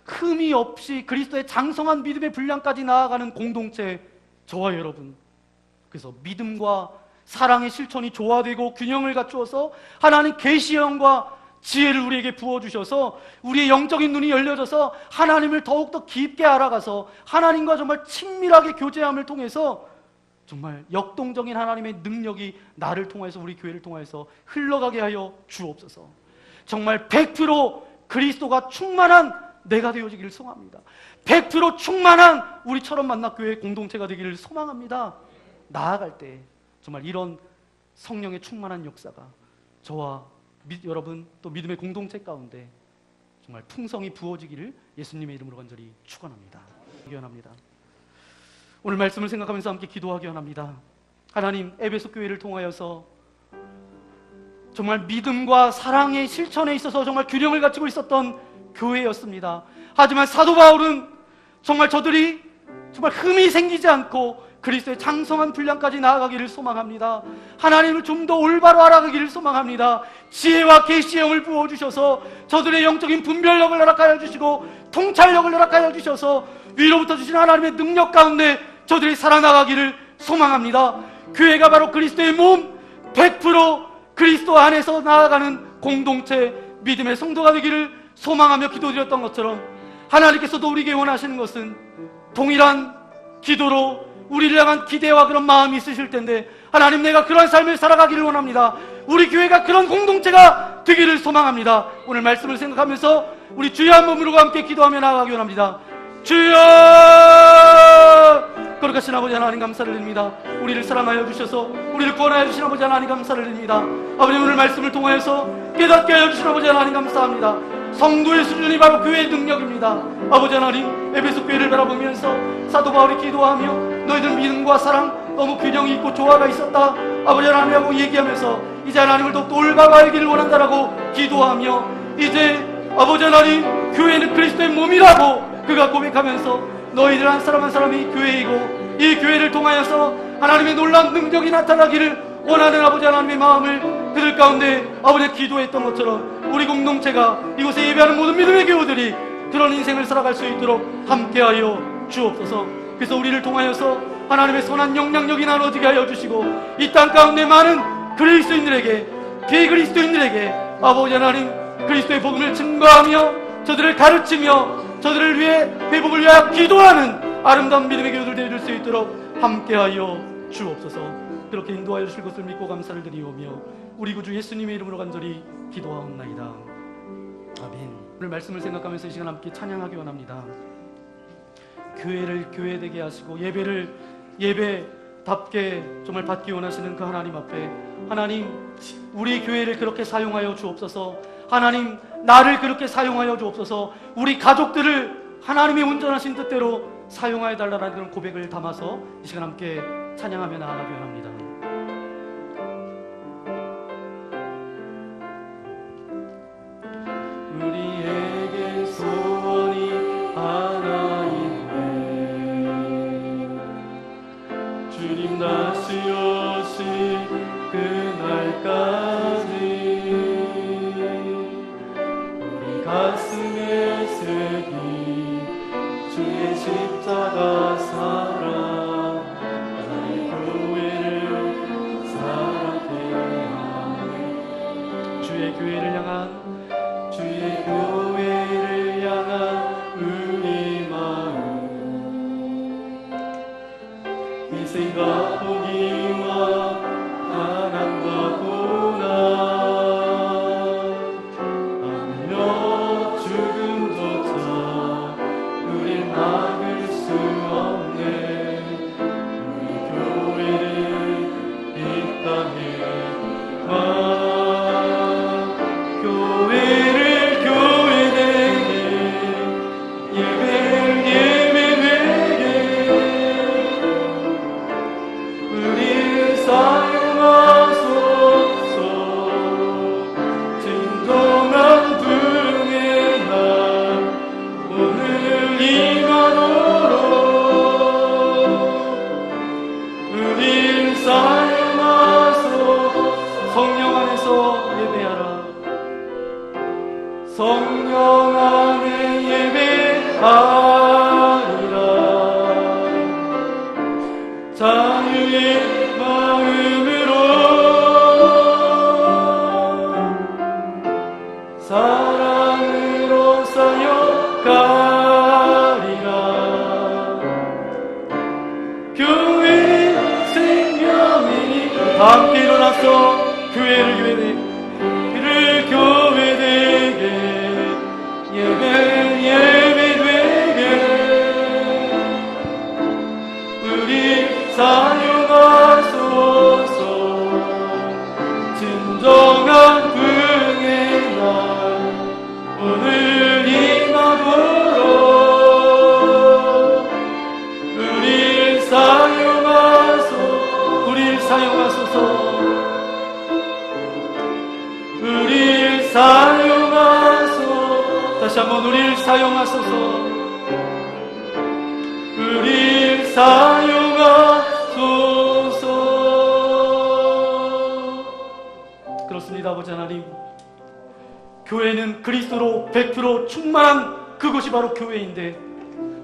흠이 없이 그리스도의 장성한 믿음의 분량까지 나아가는 공동체, 저와 여러분, 그래서 믿음과 사랑의 실천이 조화되고 균형을 갖추어서 하나님 계시의 영과 지혜를 우리에게 부어주셔서 우리의 영적인 눈이 열려져서 하나님을 더욱더 깊게 알아가서 하나님과 정말 친밀하게 교제함을 통해서 정말 역동적인 하나님의 능력이 나를 통해서, 우리 교회를 통해서 흘러가게 하여 주옵소서. 정말 100% 그리스도가 충만한 내가 되어지기를 소망합니다. 100% 충만한 우리처럼 만나 교회 공동체가 되기를 소망합니다. 나아갈 때 정말 이런 성령의 충만한 역사가 저와 여러분 또 믿음의 공동체 가운데 정말 풍성히 부어지기를 예수님의 이름으로 간절히 축원합니다. 기원합니다. 오늘 말씀을 생각하면서 함께 기도하기 원합니다. 하나님, 에베소 교회를 통하여서 정말 믿음과 사랑의 실천에 있어서 정말 균형을 갖추고 있었던 교회였습니다. 하지만 사도 바울은 정말 저들이 정말 흠이 생기지 않고 그리스도의 장성한 분량까지 나아가기를 소망합니다. 하나님을 좀 더 올바로 알아가기를 소망합니다. 지혜와 계시의 영을 부어주셔서 저들의 영적인 분별력을 허락하여 주시고 통찰력을 허락하여 주셔서 위로부터 주신 하나님의 능력 가운데 저들이 살아나가기를 소망합니다. 교회가 바로 그리스도의 몸, 100% 그리스도 안에서 나아가는 공동체, 믿음의 성도가 되기를 소망하며 기도드렸던 것처럼 하나님께서도 우리에게 원하시는 것은 동일한 기도로 우리를 향한 기대와 그런 마음이 있으실 텐데, 하나님, 내가 그런 삶을 살아가기를 원합니다. 우리 교회가 그런 공동체가 되기를 소망합니다. 오늘 말씀을 생각하면서 우리 주여 한 몸으로 함께 기도하며 나아가기 원합니다. 주여! 거룩하신 아버지 하나님, 감사를 드립니다. 우리를 사랑하여 주셔서 우리를 구원하여 주신 아버지 하나님, 감사를 드립니다. 아버지, 오늘 말씀을 통하여서 깨닫게 하여 주신 아버지 하나님, 감사합니다. 성도의 수준이 바로 교회의 능력입니다. 아버지 하나님, 에베소 교회를 바라보면서 사도 바울이 기도하며 너희들 믿음과 사랑 너무 균형이 있고 조화가 있었다, 아버지 하나님하고 얘기하면서 이제 하나님을 더욱더 올바로 알기를 원한다라고 기도하며, 이제 아버지 하나님, 교회는 그리스도의 몸이라고 그가 고백하면서 너희들 한 사람 한 사람이 교회이고 이 교회를 통하여서 하나님의 놀라운 능력이 나타나기를 원하는 아버지 하나님의 마음을 그들 가운데 아버지 기도했던 것처럼 우리 공동체가, 이곳에 예배하는 모든 믿음의 교우들이 그런 인생을 살아갈 수 있도록 함께하여 주옵소서. 그래서 우리를 통하여서 하나님의 선한 영향력이 나눠지게 하여 주시고 이 땅 가운데 많은 그리스도인들에게, 비그리스도인들에게 아버지 하나님 그리스도의 복음을 증거하며 저들을 가르치며 저들을 위해 회복을 위하여 기도하는 아름다운 믿음의 교회들 되어줄 수 있도록 함께하여 주옵소서. 그렇게 인도하여 주실 것을 믿고 감사를 드리오며 우리 구주 예수님의 이름으로 간절히 기도하옵나이다. 아멘. 오늘 말씀을 생각하면서 이 시간 함께 찬양하기 원합니다. 교회를 교회되게 하시고 예배를 예배답게 정말 받기 원하시는 그 하나님 앞에, 하나님 우리 교회를 그렇게 사용하여 주옵소서. 하나님 나를 그렇게 사용하여 주옵소서. 우리 가족들을 하나님의 온전하신 뜻대로 사용하여 달라는 그런 고백을 담아서 이 시간 함께 찬양하며 나아가기 원합니다. 우리에게 소원이 하나 있네. 주님 다시 오실 그날까지 우리 가슴에 새긴 주의 십자가 사랑, 나의 교회를 사랑케 하네. 주의 교회를 향한 우리 마음, 희생과 포기와 사랑과 고난, 하며 죽음조차 우릴 막을 수 없네. 우리 교회를 이 땅에 성령 안에 예배하리라. 자유의 마음으로 사랑으로 사역하리라. 교회 생명이니 함께 일어나서 교회를 교회되게 예배되게 우리 사용하소서. 진정한 부흥의 날 오늘 임하도록 우릴 사용하소서. 우릴 사용하소서. 다시 한번 우릴 사용하소서. 우릴 사용하소서. 그렇습니다. 아버지 하나님, 교회는 그리스도로 100% 충만한 그곳이 바로 교회인데,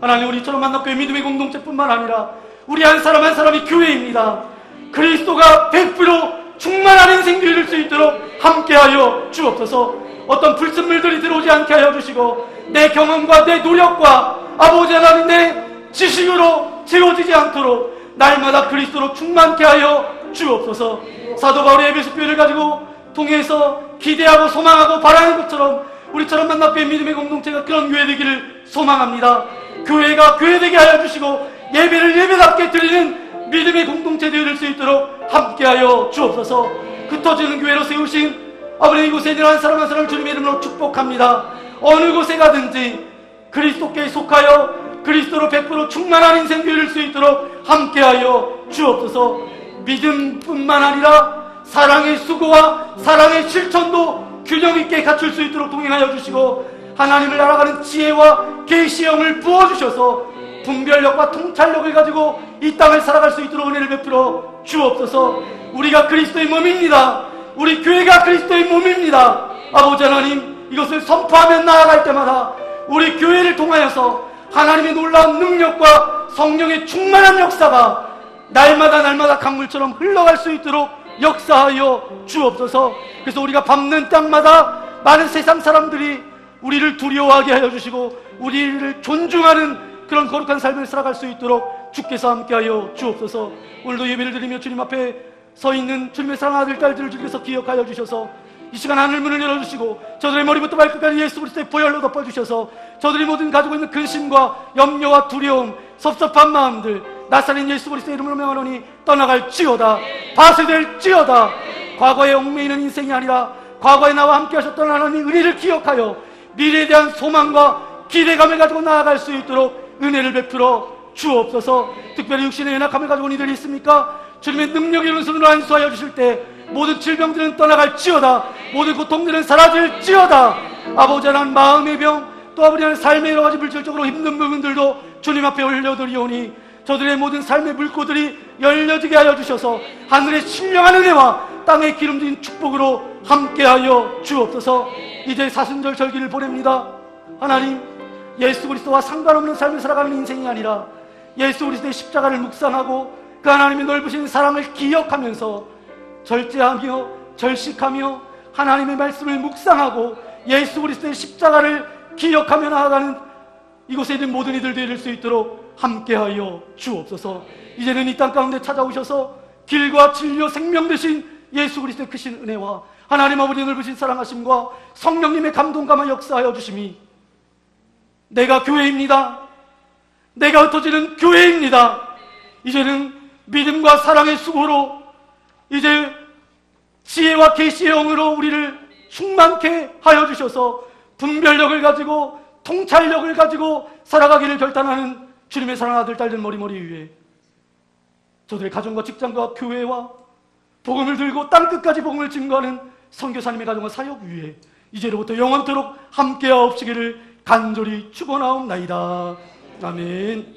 하나님 우리처럼 만났고 믿음의 공동체뿐만 아니라 우리 한 사람 한 사람이 교회입니다. 그리스도가 100% 충만한 인생 누릴 수 있도록 함께하여 주옵소서. 어떤 불순물들이 들어오지 않게 하여 주시고, 내 경험과 내 노력과 아버지 하나님 내 지식으로 채워지지 않도록 날마다 그리스도로 충만케 하여 주옵소서. 사도 바울의 에베소 교회를 가지고 통해서 기대하고 소망하고 바라는 것처럼 우리처럼 만나뵙는 믿음의 공동체가 그런 교회 되기를 소망합니다. 교회가 교회되게 하여 주시고 예배를 예배답게 드리는 믿음의 공동체 되어줄 수 있도록 함께하여 주옵소서. 흩어지는 교회로 세우신 아버지, 이곳에 있는 한 사람 한 사람 주님의 이름으로 축복합니다. 어느 곳에 가든지 그리스도께 속하여 그리스도로 100% 충만한 인생 되어줄 수 있도록 함께하여 주옵소서. 믿음뿐만 아니라 사랑의 수고와 사랑의 실천도 균형 있게 갖출 수 있도록 동행하여 주시고, 하나님을 알아가는 지혜와 계시의 영을 부어주셔서 분별력과 통찰력을 가지고 이 땅을 살아갈 수 있도록 은혜를 베풀어 주옵소서. 우리가 그리스도의 몸입니다. 우리 교회가 그리스도의 몸입니다. 아버지 하나님, 이것을 선포하며 나아갈 때마다 우리 교회를 통하여서 하나님의 놀라운 능력과 성령의 충만한 역사가 날마다 강물처럼 흘러갈 수 있도록 역사하여 주옵소서. 그래서 우리가 밟는 땅마다 많은 세상 사람들이 우리를 두려워하게 하여 주시고 우리를 존중하는 그런 거룩한 삶을 살아갈 수 있도록 주께서 함께하여 주옵소서. 오늘도 예배를 드리며 주님 앞에 서 있는 주님의 사랑하는 아들 딸들을 주께서 기억하여 주셔서 이 시간 하늘 문을 열어주시고 저들의 머리부터 발끝까지 예수 그리스도의 보혈로 덮어주셔서 저들이 모든 가지고 있는 근심과 염려와 두려움, 섭섭한 마음들 나사렛 예수 그리스도의 이름으로 명하노니 떠나갈지어다. 파쇄될지어다. 과거에 얽매이는 인생이 아니라 과거에 나와 함께 하셨던 하나님의 은혜를 기억하여 미래에 대한 소망과 기대감을 가지고 나아갈 수 있도록 은혜를 베풀어 주옵소서. 특별히 육신의 연약함을 가지고 온 이들이 있습니까? 주님의 능력의 오른손으로 안수하여 주실 때 모든 질병들은 떠나갈지어다. 모든 고통들은 사라질지어다. 아버지 하나님 마음의 병, 또 아버지 하나님 삶의 여러 가지 물질적으로 힘든 부분들도 주님 앞에 올려드리오니 저들의 모든 삶의 물고들이 열려지게 하여 주셔서 하늘의 신령한 은혜와 땅의 기름진 축복으로 함께하여 주옵소서. 이제 사순절 절기를 보냅니다. 하나님, 예수 그리스도와 상관없는 삶을 살아가는 인생이 아니라 예수 그리스도의 십자가를 묵상하고 그 하나님의 넓으신 사랑을 기억하면서 절제하며 절식하며 하나님의 말씀을 묵상하고 예수 그리스도의 십자가를 기억하며 나아가는 이곳에 있는 모든 이들 되릴 수 있도록 함께하여 주옵소서. 이제는 이 땅 가운데 찾아오셔서 길과 진리와 생명 되신 예수 그리스도의 크신 은혜와 하나님 아버지의 넓으신 사랑하심과 성령님의 감동감을 역사하여 주심이 내가 교회입니다. 내가 흩어지는 교회입니다. 이제는 믿음과 사랑의 수고로 이제 지혜와 계시의 영으로 우리를 충만케 하여 주셔서 분별력을 가지고 통찰력을 가지고 살아가기를 결단하는 주님의 사랑하는 아들 딸들 머리머리 위에 저들의 가정과 직장과 교회와 복음을 들고 땅끝까지 복음을 증거하는 선교사님의 가정과 사역 위에 이제로부터 영원토록 함께하옵시기를 간절히 축원하옵나이다. 아멘.